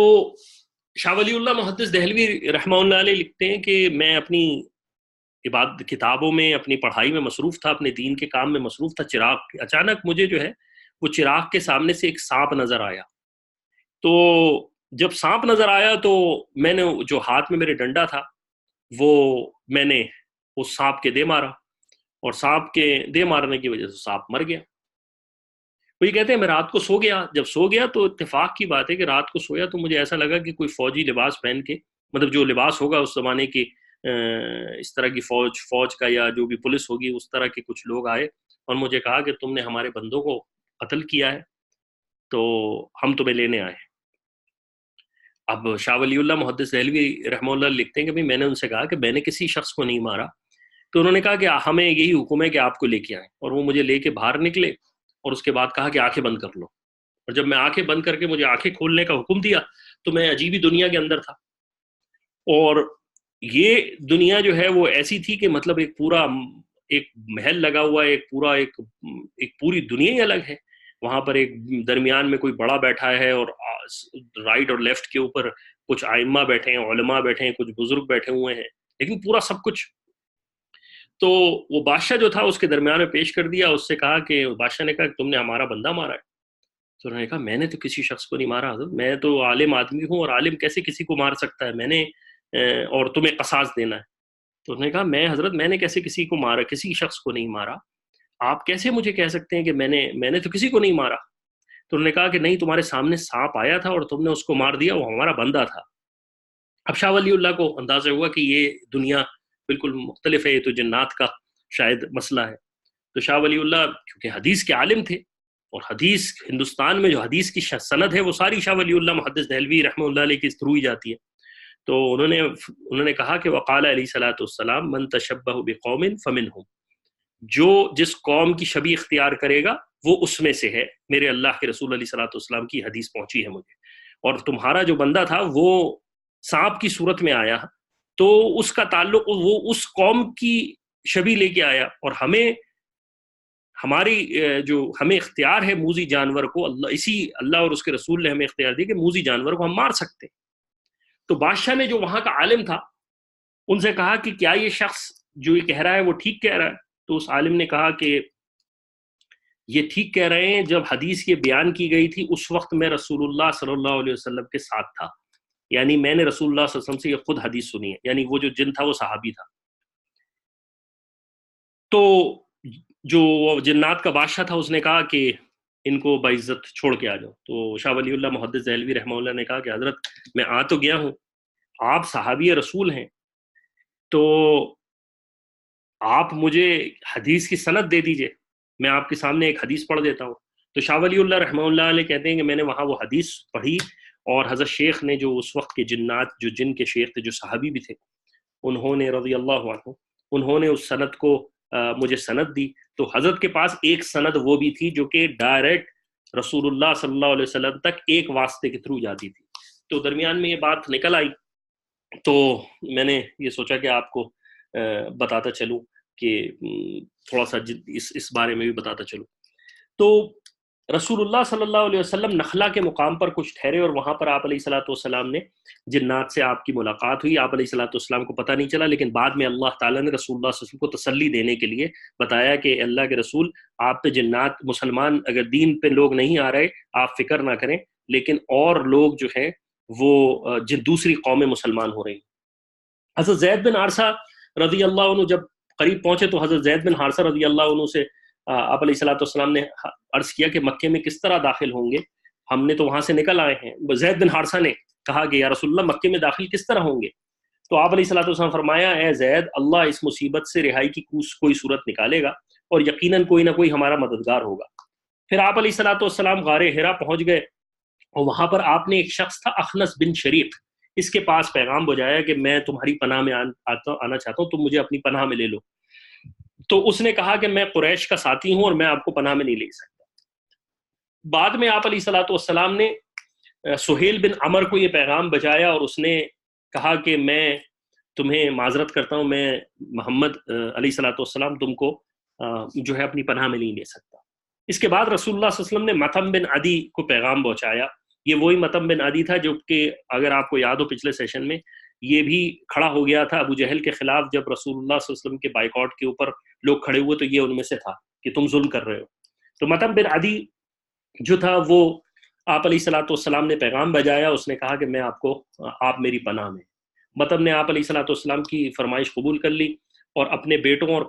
[SPEAKER 1] شاہ ولی اللہ محدث دہلوی رحمہ اللہ علیہ لکھتے ہیں کہ میں اپنی کتابوں میں، اپنی پڑھائی میں مصروف تھا، اپنے دین کے کام میں مصروف تھا، اچانک مجھے جو ہے وہ چراغ کے سامنے سے ایک سانپ نظر آیا۔ تو جب سانپ نظر آیا تو میں نے جو ہاتھ میں میرے ڈنڈا تھا وہ میں نے اس سانپ کے دے مارا، اور سانپ کے دے مارنے کی وجہ سے سانپ مر گیا۔ وہ یہ کہتے ہیں میں رات کو سو گیا، جب سو گیا تو اتفاق کی بات ہے کہ رات کو سویا تو مجھے ایسا لگا کہ کوئی فوجی لباس پہن کے، مطلب جو لباس ہوگا اس زمانے کے، اس طرح کی فوج کا یا جو بھی پولیس ہوگی اس طرح کے کچھ لوگ آئے اور مجھے کہا کہ تم نے ہمارے بندوں کو قتل کیا ہے تو ہم تمہیں لینے آئے۔ اب شاہ ولی اللہ محدث دہلوی رحمہ اللہ لکھتے ہیں کہ میں نے ان سے کہا کہ میں نے کسی شخص کو نہیں مارا، تو انہوں نے کہا کہ ہمیں یہی حکم ہے کہ آپ کو لے کے آئیں، اور وہ مجھے لے کے باہر نکلے اور اس کے بعد کہا کہ آنکھیں بند کر لو، اور جب میں آنکھیں بند کر کے مجھے آنکھیں کھولنے کا حکم دیا تو میں عجیبی دنیا کے اندر تھا، اور یہ دنیا جو ہے وہ ایسی تھی کہ مطلب ایک پورا ایک محل لگا ہوا ہے، ایک پوری دنیا ہی الگ ہے. وہاں پر ایک درمیان میں کوئی بڑا بیٹھا ہے، اور رائٹ اور لیفٹ کے اوپر کچھ ائمہ بیٹھے ہیں، علماء بیٹھے ہیں، کچھ بزرگ بیٹھے ہوئے ہیں، لیکن پورا سب کچھ. تو وہ بادشاہ جو تھا اس کے درمیان میں پیش کر دیا، اس سے کہا کہ بادشاہ نے کہا کہ تم نے ہمارا بندہ مارا ہے. تو انہوں نے کہا میں نے تو کسی شخص کو نہیں مارا حضرت، میں تو عالم آدمی ہوں، اور عالم کیسے کسی کو مار سکتا ہے، میں نے اور تمہیں قصاص دینا ہے. تو انہوں نے کہا میں نے کیسے کسی کو مارا، کسی شخص کو نہیں مارا، آپ کیسے مجھے کہہ سکتے ہیں کہ میں نے تو کسی کو نہیں مارا. تو انہوں نے کہا کہ نہیں، تمہارے سامنے سانپ آیا تھا اور تم نے اس کو مار دیا، وہ ہمارا بندہ تھا. اب شاہ ولی اللہ کو اندازہ ہوا کہ یہ دنیا بالکل مختلف ہے، یہ تو جنات کا شاید مسئلہ ہے. تو شاہ ولی اللہ کیونکہ حدیث کے عالم تھے، اور حدیث ہندوستان میں جو حدیث کی سند ہے وہ ساری شاہ ولی اللہ محدث دہلوی رحمہ اللہ علیہ کے تھرو ہی جاتی ہے. تو انہوں نے کہا کہ وقال علیہ الصلوۃ والسلام من تشبہ بقوم فمنہم، جو جس قوم کی شبیہ اختیار کرے گا وہ اس میں سے ہے. میرے اللہ کے رسول علیہ الصلوۃ والسلام کی حدیث پہنچی ہے مجھے، اور تمہارا جو بندہ تھا وہ سانپ کی صورت میں آیا، تو اس کا تعلق وہ اس قوم کی شبیہ لے کے آیا، اور ہمیں اختیار ہے موذی جانور کو، اللہ اور اس کے رسول نے ہمیں اختیار دیا کہ موذی جانور کو ہم مار سکتے ہیں. تو بادشاہ نے جو وہاں کا عالم تھا ان سے کہا کہ کیا یہ شخص جو یہ کہہ رہا ہے وہ ٹھیک کہہ رہا ہے؟ تو اس عالم نے کہا کہ یہ ٹھیک کہہ رہے ہیں، جب حدیث یہ بیان کی گئی تھی اس وقت میں رسول اللہ صلی اللہ علیہ وسلم کے ساتھ تھا، یعنی میں نے رسول اللہ صلی اللہ علیہ وسلم سے یہ خود حدیث سنی ہے، یعنی وہ جو جن تھا وہ صحابی تھا. تو جو جنات کا بادشاہ تھا اس نے کہا کہ ان کو باعزت چھوڑ کے آ جاؤ. تو شاہ ولی اللہ محدث دہلوی رحمہ اللہ نے کہا کہ حضرت میں آ تو گیا ہوں، آپ صحابی رسول ہیں، تو آپ مجھے حدیث کی سند دے دیجئے، میں آپ کے سامنے ایک حدیث پڑھ دیتا ہوں. تو شاہ ولی اللہ رحمہ اللہ علیہ کہتے ہیں کہ میں نے وہاں وہ حدیث پڑھی، اور حضرت شیخ نے جو اس وقت کے جن کے شیخ تھے، جو صحابی بھی تھے، انہوں نے رضی اللہ عنہ، انہوں نے اس سند کو مجھے سند دی. تو حضرت کے پاس ایک سند وہ بھی تھی جو کہ ڈائریکٹ رسول اللہ صلی اللہ علیہ وسلم تک ایک واسطے کے تھرو جاتی تھی. تو درمیان میں یہ بات نکل آئی، تو میں نے یہ سوچا کہ آپ کو بتاتا چلوں، کہ تھوڑا سا اس بارے میں بھی بتاتا چلوں. تو رسول اللہ صلی اللہ علیہ وسلم نخلا کے مقام پر کچھ ٹھہرے، اور وہاں پر آپ علیہ الصلوۃ والسلام نے جنات سے آپ کی ملاقات ہوئی. آپ علیہ الصلوۃ والسلام کو پتہ نہیں چلا، لیکن بعد میں اللہ تعالیٰ نے رسول اللہ صلی اللہ علیہ وسلم کو تسلی دینے کے لیے بتایا کہ اللہ کے رسول، آپ پہ جنات مسلمان اگر دین پہ لوگ نہیں آ رہے آپ فکر نہ کریں، لیکن اور لوگ جو ہیں وہ دوسری قومیں مسلمان ہو رہی ہیں. حضرت زید بن حارثہ رضی اللہ عنہ جب قریب پہنچے تو حضرت زید بن حارثہ رضی اللہ عنہ سے آپ علیہ الصلوۃ والسلام نے عرض کیا کہ مکے میں کس طرح داخل ہوں گے، ہم نے تو وہاں سے نکل آئے ہیں. زید بن حارثہ نے کہا کہ یا رسول اللہ مکے میں داخل کس طرح ہوں گے؟ تو آپ علیہ الصلوۃ والسلام فرمایا اے زید، اللہ اس مصیبت سے رہائی کی کوئی صورت نکالے گا، اور یقیناً کوئی نہ کوئی ہمارا مددگار ہوگا. پھر آپ علیہ الصلوۃ والسلام غار حرا پہنچ گئے، اور وہاں پر آپ نے ایک شخص تھا اخنس بن شریق، اس کے پاس پیغام بجایا کہ میں تمہاری پناہ میں آنا چاہتا ہوں، تم مجھے اپنی پناہ میں لے لو. تو اس نے کہا کہ میں قریش کا ساتھی ہوں اور میں آپ کو پناہ میں نہیں لے سکتا. بعد میں آپ علیہ الصلوۃ والسلام نے سہیل بن عمر کو یہ پیغام بجایا، اور اس نے کہا کہ میں تمہیں معذرت کرتا ہوں، میں محمد علیہ الصلوۃ والسلام تم کو جو ہے اپنی پناہ میں نہیں لے سکتا. اس کے بعد رسول اللہ صلی اللہ علیہ وسلم نے مطعم بن عدی کو پیغام پہنچایا. یہ وہی مطعم بن عدی تھا جو کہ اگر آپ کو یاد ہو پچھلے سیشن میں یہ بھی کھڑا ہو گیا تھا ابو جہل کے خلاف، جب رسول اللہ صلی اللہ علیہ وسلم کے بائیکاٹ کے اوپر لوگ کھڑے ہوئے تو یہ ان میں سے تھا کہ تم ظلم کر رہے ہو. تو مطعم بن عدی جو تھا وہ آپ علیہ الصلوۃ والسلام نے پیغام بجایا، اس نے کہا کہ میں آپ میری پناہ میں. مطعم نے آپ علیہ الصلوۃ والسلام کی فرمائش قبول کر لی، اور اپنے بیٹوں اور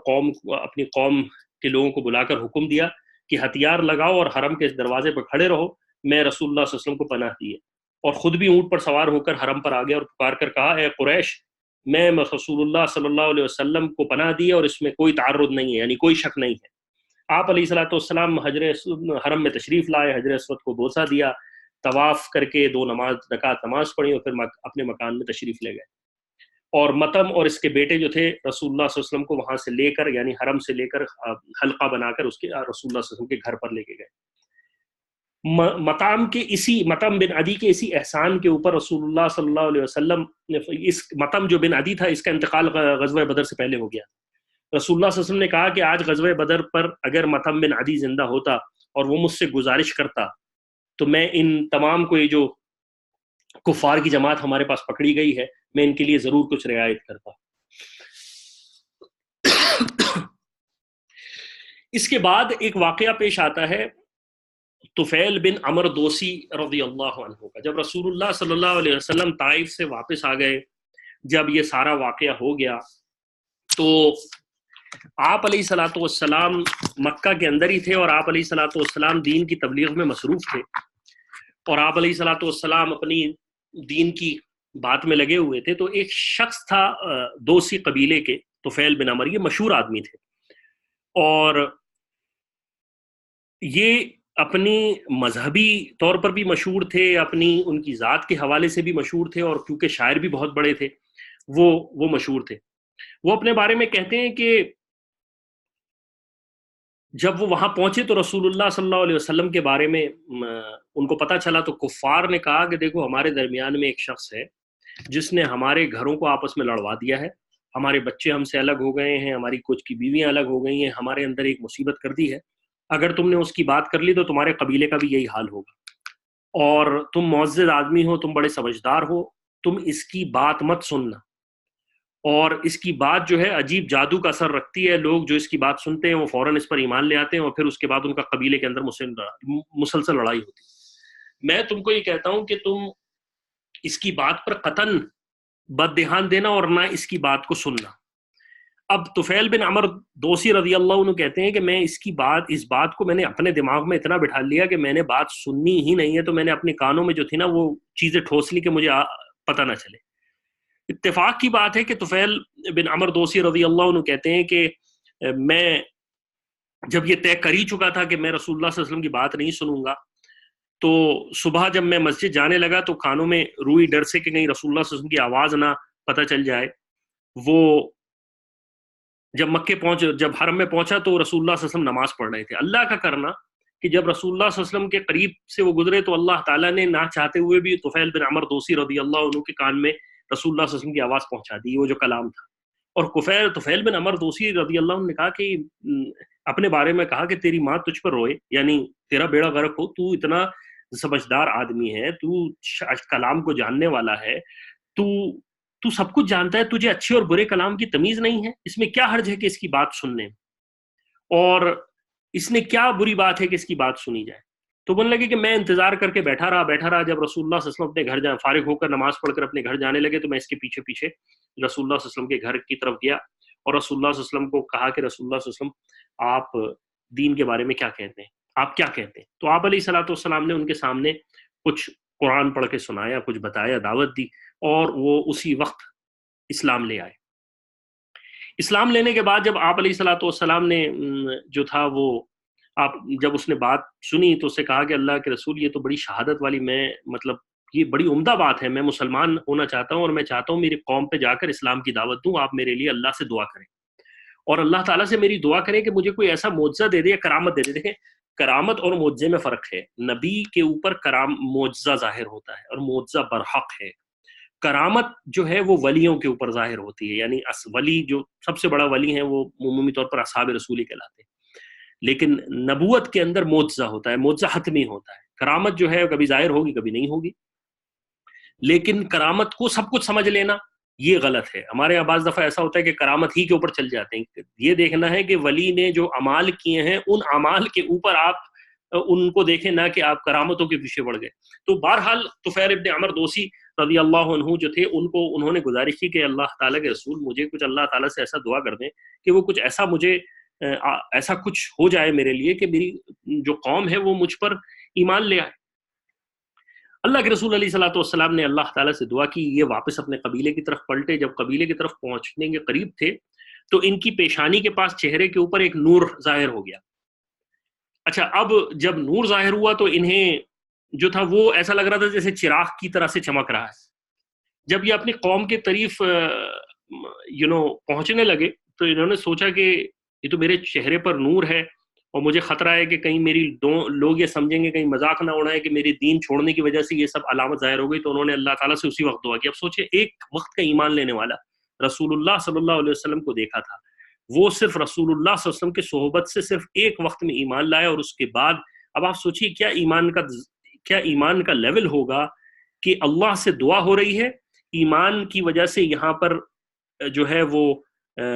[SPEAKER 1] اپنی قوم کے لوگوں کو بلا کر حکم دیا کہ ہتھیار لگاؤ اور حرم کے دروازے پر کھڑے رہو، میں رسول اللہ صلی اللہ علیہ وسلم کو پناہ دی ہے. اور خود بھی اونٹ پر سوار ہو کر حرم پر آ گیا اور پکار کر کہا اے قریش، میں رسول اللہ صلی اللہ علیہ وسلم کو پناہ دی ہے اور اس میں کوئی تعرض نہیں ہے، یعنی کوئی شک نہیں ہے. آپ علیہ الصلوۃ والسلام حرم میں تشریف لائے، حجر اسود کو بوسہ دیا، طواف کر کے 2 رکعت نماز پڑھی، اور پھر اپنے مکان میں تشریف لے گئے. اور مطعم اور اس کے بیٹے جو تھے رسول اللہ صلی اللہ علیہ وسلم کو وہاں سے لے کر، یعنی حرم سے لے کر حلقہ بنا کر اس کے رسول اللہ صلی اللہ علیہ وسلم کے گھر پر لے کے گئے. مطعم کے اسی مطعم بن عدی کے اسی احسان کے اوپر رسول اللہ صلی اللہ علیہ وسلم، اس مطعم جو بن عدی تھا اس کا انتقال غزوہ بدر سے پہلے ہو گیا. رسول اللہ صلی اللہ علیہ وسلم نے کہا کہ آج غزوہ بدر پر اگر مطعم بن عدی زندہ ہوتا اور وہ مجھ سے گزارش کرتا تو میں ان تمام کو، یہ جو کفار کی جماعت ہمارے پاس پکڑی گئی ہے، میں ان کے لیے ضرور کچھ رعایت کرتا. اس کے بعد ایک واقعہ پیش آتا ہے طفیل بن عمر دوسی رضی اللہ عنہ کا. جب رسول اللہ صلی اللہ علیہ وسلم طائف سے واپس آ گئے، جب یہ سارا واقعہ ہو گیا تو آپ علیہ الصلوۃ والسلام مکہ کے اندر ہی تھے، اور آپ علیہ الصلوۃ والسلام دین کی تبلیغ میں مصروف تھے، اور آپ علیہ الصلوۃ والسلام اپنی دین کی بات میں لگے ہوئے تھے. تو ایک شخص تھا دوسی قبیلے کے، طفیل بن عمر، یہ مشہور آدمی تھے، اور یہ اپنی مذہبی طور پر بھی مشہور تھے، اپنی ان کی ذات کے حوالے سے بھی مشہور تھے، اور کیونکہ شاعر بھی بہت بڑے تھے وہ مشہور تھے. وہ اپنے بارے میں کہتے ہیں کہ جب وہ وہاں پہنچے تو رسول اللہ صلی اللہ علیہ وسلم کے بارے میں ان کو پتہ چلا، تو کفار نے کہا کہ دیکھو ہمارے درمیان میں ایک شخص ہے جس نے ہمارے گھروں کو آپس میں لڑوا دیا ہے، ہمارے بچے ہم سے الگ ہو گئے ہیں، ہماری کچھ کی بیویاں الگ ہو گئی ہیں، ہمارے اندر ایک مصیبت کر دی ہے. اگر تم نے اس کی بات کر لی تو تمہارے قبیلے کا بھی یہی حال ہوگا، اور تم معزز آدمی ہو، تم بڑے سمجھدار ہو، تم اس کی بات مت سننا، اور اس کی بات جو ہے عجیب جادو کا اثر رکھتی ہے. لوگ جو اس کی بات سنتے ہیں وہ فوراً اس پر ایمان لے آتے ہیں، اور پھر اس کے بعد ان کا قبیلے کے اندر مسلسل لڑائی ہوتی ہے. میں تم کو یہ کہتا ہوں کہ تم اس کی بات پر قطعاً بد دھیان دینا اور نہ اس کی بات کو سننا. اب طفیل بن عمر دوسی رضی اللہ عنہ کہتے ہیں کہ میں اس بات کو میں نے اپنے دماغ میں اتنا بٹھا لیا کہ میں نے بات سننی ہی نہیں ہے، تو میں نے اپنے کانوں میں جو تھی نا وہ چیزیں ٹھوس لی کہ مجھے پتہ نہ چلے. اتفاق کی بات ہے کہ طفیل بن عمر دوسی رضی اللہ عنہ کہتے ہیں کہ میں جب یہ طے کر ہی چکا تھا کہ میں رسول اللہ صلی اللہ علیہ وسلم کی بات نہیں سنوں گا، تو صبح جب میں مسجد جانے لگا تو کانوں میں روئی ڈر سے کہ کہیں رسول اللہ صلی اللہ علیہ وسلم کی آواز نہ پتہ چل جائے. وہ جب حرم میں پہنچا تو رسول اللہ صلی اللہ علیہ وسلم نماز پڑھ رہے تھے. اللہ کا کرنا کہ جب رسول اللہ صلی اللہ علیہ وسلم کے قریب سے وہ گزرے تو اللہ تعالیٰ نے نہ چاہتے ہوئے بھی طفیل بن عمر دوسی رضی اللہ عنہ کے کان میں رسول اللہ صلی اللہ علیہ وسلم کی آواز پہنچا دی، وہ جو کلام تھا. اور طفیل بن عمر دوسی رضی اللہ عنہ نے کہا کہ اپنے بارے میں کہا کہ تیری ماں تجھ پر روئے، یعنی تیرا بیڑا غرق ہو، تو اتنا سمجھدار آدمی ہے، تو کلام کو جاننے والا ہے، تو سب کچھ جانتا ہے، تجھے اچھے اور برے کلام کی تمیز نہیں ہے، اس میں کیا حرج ہے کہ اس کی بات سننے، اور اس نے کیا بری بات ہے کہ اس کی بات سنی جائے. تو بولنے لگے کہ میں انتظار کر کے بیٹھا رہا. جب رسول اللہ صلی اللہ علیہ وسلم اپنے گھر فارغ ہو کر نماز پڑھ کر اپنے گھر جانے لگے تو میں اس کے پیچھے پیچھے رسول اللہ صلی اللہ علیہ وسلم کے گھر کی طرف گیا، اور رسول اللہ صلی اللہ علیہ وسلم کو کہا کہ رسول اللہ صلی اللہ علیہ وسلم آپ دین کے بارے میں کیا کہتے ہیں، آپ کیا کہتے ہیں. تو آپ علیہ الصلوۃ والسلام نے ان کے سامنے کچھ قرآن پڑھ کے سنایا، کچھ بتایا، دعوت دی، اور وہ اسی وقت اسلام لے آئے. اسلام لینے کے بعد جب آپ علیہ الصلوۃ والسلام نے جو تھا وہ جب اس نے بات سنی تو اسے کہا کہ اللہ کے رسول یہ تو بڑی شہادت والی، مطلب یہ بڑی عمدہ بات ہے، میں مسلمان ہونا چاہتا ہوں، اور میں چاہتا ہوں میری قوم پہ جا کر اسلام کی دعوت دوں، آپ میرے لیے اللہ سے دعا کریں، اور اللہ تعالیٰ سے میری دعا کریں کہ مجھے کوئی ایسا معجزہ دے دے یا کرامت دے دے. دیکھیں کرامت اور معجزے میں فرق ہے. نبی کے اوپر معجزہ ظاہر ہوتا ہے اور معجزہ برحق ہے. کرامت جو ہے وہ ولیوں کے اوپر ظاہر ہوتی ہے، یعنی ولی جو سب سے بڑا ولی ہیں وہ عمومی طور پر اصحاب رسول کہلاتے ہیں، لیکن نبوت کے اندر معجزہ ہوتا ہے، معجزہ حتمی ہوتا ہے. کرامت جو ہے کبھی ظاہر ہوگی کبھی نہیں ہوگی، لیکن کرامت کو سب کچھ سمجھ لینا یہ غلط ہے. ہمارے یہاں بعض دفعہ ایسا ہوتا ہے کہ کرامت ہی کے اوپر چل جاتے ہیں. یہ دیکھنا ہے کہ ولی نے جو اعمال کیے ہیں ان اعمال کے اوپر آپ ان کو دیکھیں، نہ کہ آپ کرامتوں کے پیچھے بڑھ گئے. تو بہرحال طفیل ابن عمر دوسی رضی اللہ عنہ جو تھے انہوں نے گزارش کی کہ اللہ تعالیٰ کے رسول مجھے کچھ اللہ تعالیٰ سے ایسا دعا کر دیں کہ وہ کچھ ایسا ایسا کچھ ہو جائے میرے لیے کہ میری جو قوم ہے وہ مجھ پر ایمان لے آئے. اللہ کے رسول علیہ الصلوۃ والسلام نے اللہ تعالیٰ سے دعا کی. یہ واپس اپنے قبیلے کی طرف پلٹے. جب قبیلے کی طرف پہنچنے کے قریب تھے تو ان کی پیشانی کے پاس چہرے کے اوپر ایک نور ظاہر ہو گیا. اچھا، اب جب نور ظاہر ہوا تو انہیں جو تھا وہ ایسا لگ رہا تھا جیسے چراغ کی طرح سے چمک رہا ہے. جب یہ اپنی قوم کے قریب پہنچنے لگے تو انہوں نے سوچا کہ یہ تو میرے چہرے پر نور ہے اور مجھے خطرہ ہے کہ کہیں میری لوگ یہ سمجھیں گے، کہیں مذاق نہ اڑائیں کہ میری دین چھوڑنے کی وجہ سے یہ سب علامت ظاہر ہو گئی. تو انہوں نے اللہ تعالیٰ سے اسی وقت دعا کی. اب سوچئے ایک وقت کا ایمان لینے والا رسول اللہ صلی اللہ علیہ وسلم کو دیکھا تھا، وہ صرف رسول اللہ صلی اللہ علیہ وسلم کے صحبت سے صرف ایک وقت میں ایمان لایا، اور اس کے بعد اب آپ سوچئے کیا ایمان کا لیول ہوگا کہ اللہ سے دعا ہو رہی ہے، ایمان کی وجہ سے یہاں پر جو ہے وہ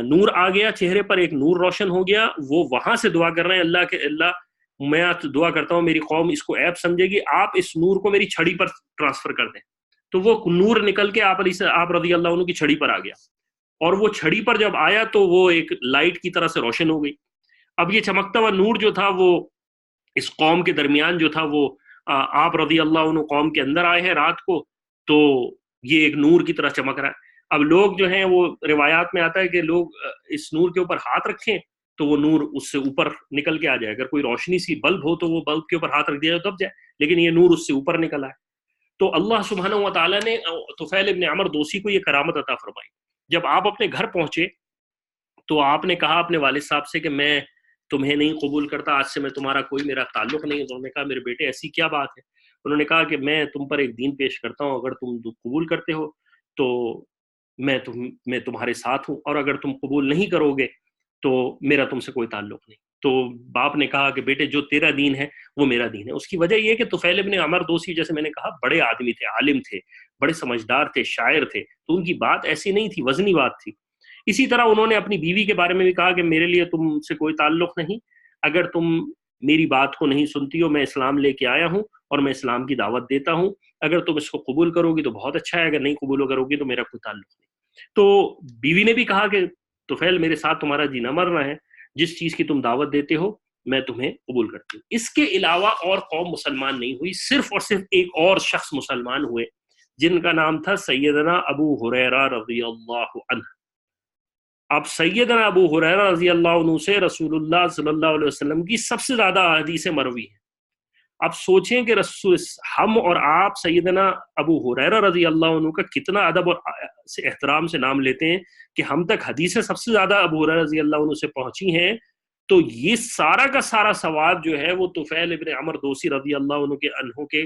[SPEAKER 1] نور آ گیا چہرے پر، ایک نور روشن ہو گیا، وہ وہاں سے دعا کر رہے ہیں اللہ میں دعا کرتا ہوں میری قوم اس کو عیب سمجھے گی، آپ اس نور کو میری چھڑی پر ٹرانسفر کر دیں. تو وہ نور نکل کے آپ رضی اللہ عنہ کی چھڑی پر آ گیا، اور وہ چھڑی پر جب آیا تو وہ ایک لائٹ کی طرح سے روشن ہو گئی. اب یہ چمکتا ہوا نور جو تھا وہ اس قوم کے درمیان جو تھا وہ آپ رضی اللہ عنہ قوم کے اندر آئے ہیں رات کو، تو یہ ایک نور کی طرح چمک رہا ہے. اب لوگ جو ہیں وہ روایات میں آتا ہے کہ لوگ اس نور کے اوپر ہاتھ رکھیں تو وہ نور اس سے اوپر نکل کے آ جائے. اگر کوئی روشنی سی بلب ہو تو وہ بلب کے اوپر ہاتھ رکھ دیا جائے دب جائے، لیکن یہ نور اس سے اوپر نکل آئے. تو اللہ سبحانہ و تعالیٰ نے طفیل ابن عمر دوسی کو یہ کرامت عطا فرمائی. جب آپ اپنے گھر پہنچے تو آپ نے کہا اپنے والد صاحب سے کہ میں تمہیں نہیں قبول کرتا، آج سے میں تمہارا کوئی میرا تعلق نہیں. انہوں نے کہا میرے بیٹے ایسی کیا بات ہے؟ انہوں نے کہا کہ میں تم پر ایک دین پیش کرتا ہوں، اگر تم قبول کرتے ہو تو میں تمہارے ساتھ ہوں، اور اگر تم قبول نہیں کرو گے تو میرا تم سے کوئی تعلق نہیں. تو باپ نے کہا کہ بیٹے جو تیرا دین ہے وہ میرا دین ہے. اس کی وجہ یہ کہ طفیل ابن عمر دوسی جیسے میں نے کہا بڑے آدمی تھے، عالم تھے، بڑے سمجھدار تھے، شاعر تھے، تو ان کی بات ایسی نہیں تھی، وزنی بات تھی. اسی طرح انہوں نے اپنی بیوی کے بارے میں بھی کہا کہ میرے لیے تم سے کوئی تعلق نہیں، اگر تم میری بات کو نہیں سنتی ہو، میں اسلام لے کے آیا ہوں اور میں اسلام کی دعوت دیتا ہوں، اگر تم اس کو قبول کرو گی تو بہت اچھا ہے، اگر نہیں قبول کرو گی تو میرا کوئی تعلق نہیں. تو بیوی نے بھی کہا کہ طفیل میرے ساتھ تمہارا جینا مرنا ہے، جس چیز کی تم دعوت دیتے ہو میں تمہیں قبول کرتی ہوں. اس کے علاوہ اور قوم مسلمان نہیں ہوئی، صرف اور صرف ایک اور شخص مسلمان ہوئے جن کا نام تھا سیدنا ابو ہریرہ رضی اللہ عنہ. اب سیدنا ابو ہریرہ رضی اللہ عنہ سے رسول اللہ صلی اللہ علیہ وسلم کی سب سے زیادہ حدیث مروی ہیں. اب سوچیں کہ ہم اور آپ سیدنا ابو ہریرہ رضی اللہ عنہ کا کتنا ادب اور احترام سے نام لیتے ہیں کہ ہم تک حدیثیں سب سے زیادہ ابو ہریرہ رضی اللہ عنہ سے پہنچی ہیں. تو یہ سارا کا سارا ثواب جو ہے وہ طفیل ابن عمر دوسی رضی اللہ عنہ کے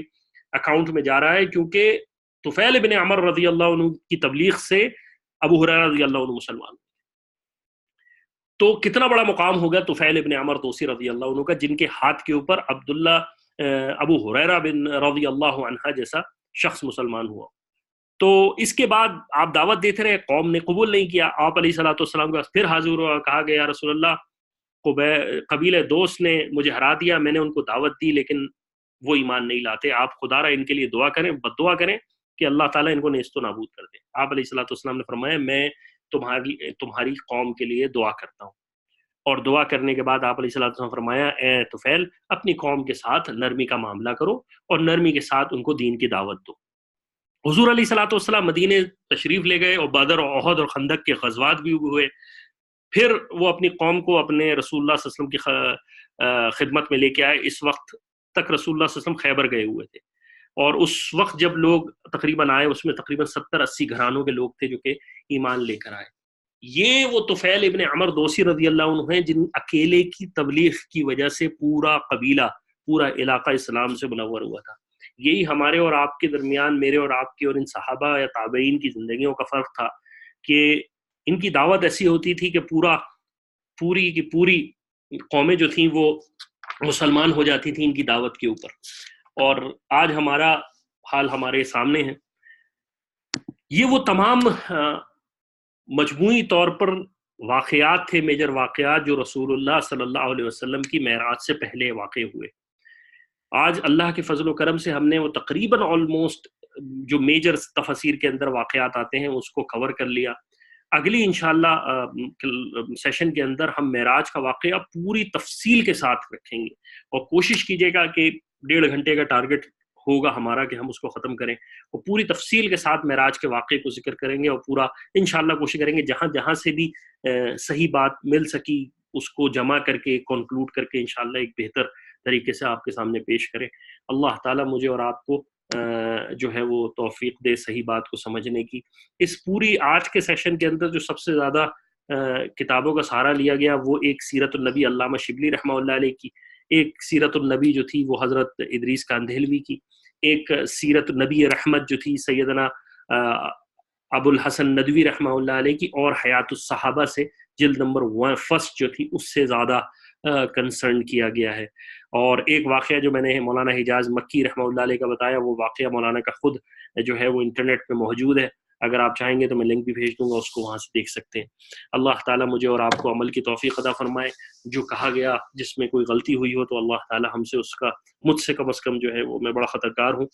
[SPEAKER 1] اکاؤنٹ میں جا رہا ہے، کیونکہ طفیل ابن عمر رضی اللہ عنہ کی تبلیغ سے ابو ہریرہ رضی اللہ عنہ مسلمان. تو کتنا بڑا مقام ہوگا طفیل ابن عمر دوسی رضی اللہ عنہ کا، جن کے ہاتھ کے اوپر عبداللہ ابو ہریرہ بن رضی اللہ عنہ جیسا شخص مسلمان ہوا. تو اس کے بعد آپ دعوت دیتے رہے، قوم نے قبول نہیں کیا. آپ علیہ الصلوۃ والسلام کے پاس پھر حاضر ہوا، کہا گیا یا رسول اللہ قبیلہ دوست نے مجھے ہرا دیا، میں نے ان کو دعوت دی لیکن وہ ایمان نہیں لاتے، آپ خدا را ان کے لیے دعا کریں، بد دعا کریں کہ اللہ تعالیٰ ان کو نیست و نابود کر دے. آپ علیہ الصلوۃ والسلام نے فرمایا میں تمہاری قوم کے لیے دعا کرتا ہوں. اور دعا کرنے کے بعد آپ علیہ الصلوۃ والسلام فرمایا اے طفیل اپنی قوم کے ساتھ نرمی کا معاملہ کرو اور نرمی کے ساتھ ان کو دین کی دعوت دو. حضور علیہ الصلوۃ والسلام مدینے تشریف لے گئے اور بدر اور احد اور خندق کے غزوات بھی ہوئے. پھر وہ اپنی قوم کو اپنے رسول اللہ صلی اللہ علیہ وسلم کی خدمت میں لے کے آئے. اس وقت تک رسول اللہ صلی اللہ علیہ وسلم خیبر گئے ہوئے تھے، اور اس وقت جب لوگ تقریباً آئے اس میں تقریباً 70-80 گھرانوں کے لوگ تھے جو کہ ایمان لے کر آئے. یہ وہ طفیل ابن عمر دوسی رضی اللہ عنہ ہیں جن اکیلے کی تبلیغ کی وجہ سے پورا قبیلہ، پورا علاقہ اسلام سے منور ہوا تھا. یہی ہمارے اور آپ کے درمیان، میرے اور آپ کی اور ان صحابہ یا تابعین کی زندگیوں کا فرق تھا کہ ان کی دعوت ایسی ہوتی تھی کہ پوری کی پوری قومیں جو تھیں وہ مسلمان ہو جاتی تھیں ان کی دعوت کے اوپر. اور آج ہمارا حال ہمارے سامنے ہے. یہ وہ تمام مجموعی طور پر واقعات تھے، میجر واقعات جو رسول اللہ صلی اللہ علیہ وسلم کی معراج سے پہلے واقع ہوئے. آج اللہ کے فضل و کرم سے ہم نے وہ تقریباً آلموسٹ جو میجر تفاسیر کے اندر واقعات آتے ہیں اس کو کور کر لیا. اگلی انشاءاللہ سیشن کے اندر ہم معراج کا واقعہ پوری تفصیل کے ساتھ رکھیں گے، اور کوشش کیجیے گا کہ 1.5 گھنٹے کا ٹارگٹ ہوگا ہمارا کہ ہم اس کو ختم کریں اور پوری تفصیل کے ساتھ معراج کے واقعے کو ذکر کریں گے، اور پورا انشاءاللہ کوشش کریں گے جہاں سے بھی صحیح بات مل سکی اس کو جمع کر کے کنکلوڈ کر کے انشاءاللہ ایک بہتر طریقے سے آپ کے سامنے پیش کریں. اللہ تعالیٰ مجھے اور آپ کو جو ہے وہ توفیق دے صحیح بات کو سمجھنے کی. اس پوری آج کے سیشن کے اندر جو سب سے زیادہ کتابوں کا سہارا لیا گیا وہ ایک سیرت النبی علامہ شبلی رحمہ اللہ علیہ کی، ایک سیرت النبی جو تھی وہ حضرت ادریس کاندھیلوی کی، ایک سیرت النبی رحمت جو تھی سیدنا ابو الحسن ندوی رحمہ اللہ علیہ کی، اور حیات الصحابہ سے جلد نمبر فرسٹ جو تھی اس سے زیادہ کنسرن کیا گیا ہے۔ اور ایک واقعہ جو میں نے مولانا حجاز مکی رحمہ اللہ علیہ کا بتایا، وہ واقعہ مولانا کا خود جو ہے وہ انٹرنیٹ پہ موجود ہے، اگر آپ چاہیں گے تو میں لنک بھی بھیج دوں گا، اس کو وہاں سے دیکھ سکتے ہیں۔ اللہ تعالیٰ مجھے اور آپ کو عمل کی توفیق عطا فرمائے، جو کہا گیا جس میں کوئی غلطی ہوئی ہو تو اللہ تعالیٰ ہم سے اس کا، مجھ سے کم از کم جو ہے وہ، میں بڑا خطرکار ہوں،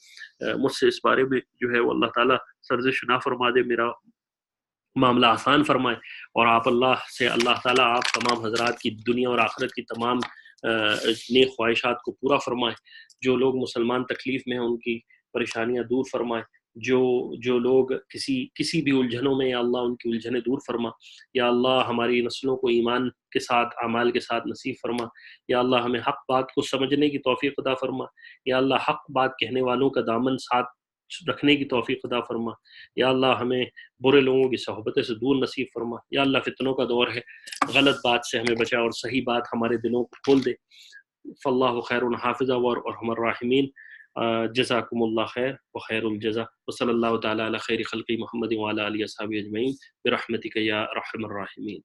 [SPEAKER 1] مجھ سے اس بارے میں جو ہے وہ اللہ تعالیٰ سرزش نہ فرما دے، میرا معاملہ آسان فرمائے، اور آپ اللہ سے، اللہ تعالیٰ آپ تمام حضرات کی دنیا اور آخرت کی تمام نیک خواہشات کو پورا فرمائے۔ جو لوگ مسلمان تکلیف میں ہیں ان کی پریشانیاں دور فرمائے، جو لوگ کسی بھی الجھنوں میں، یا اللہ ان کی الجھنیں دور فرما، یا اللہ ہماری نسلوں کو ایمان کے ساتھ، اعمال کے ساتھ نصیب فرما، یا اللہ ہمیں حق بات کو سمجھنے کی توفیق عطا فرما، یا اللہ حق بات کہنے والوں کا دامن ساتھ رکھنے کی توفیق عطا فرما، یا اللہ ہمیں برے لوگوں کی صحبتیں سے دور نصیب فرما، یا اللہ فتنوں کا دور ہے، غلط بات سے ہمیں بچا اور صحیح بات ہمارے دلوں کو کھول دے۔ فاللہ خیر حافظ وارحم الراحمین۔ جزاکم اللہ خیر وخیر الجزا، وصلی اللہ تعالی علی خیر خلقی محمد وعلی آلہ وصحبہ اجمعین برحمتک یا ارحم الراحمین۔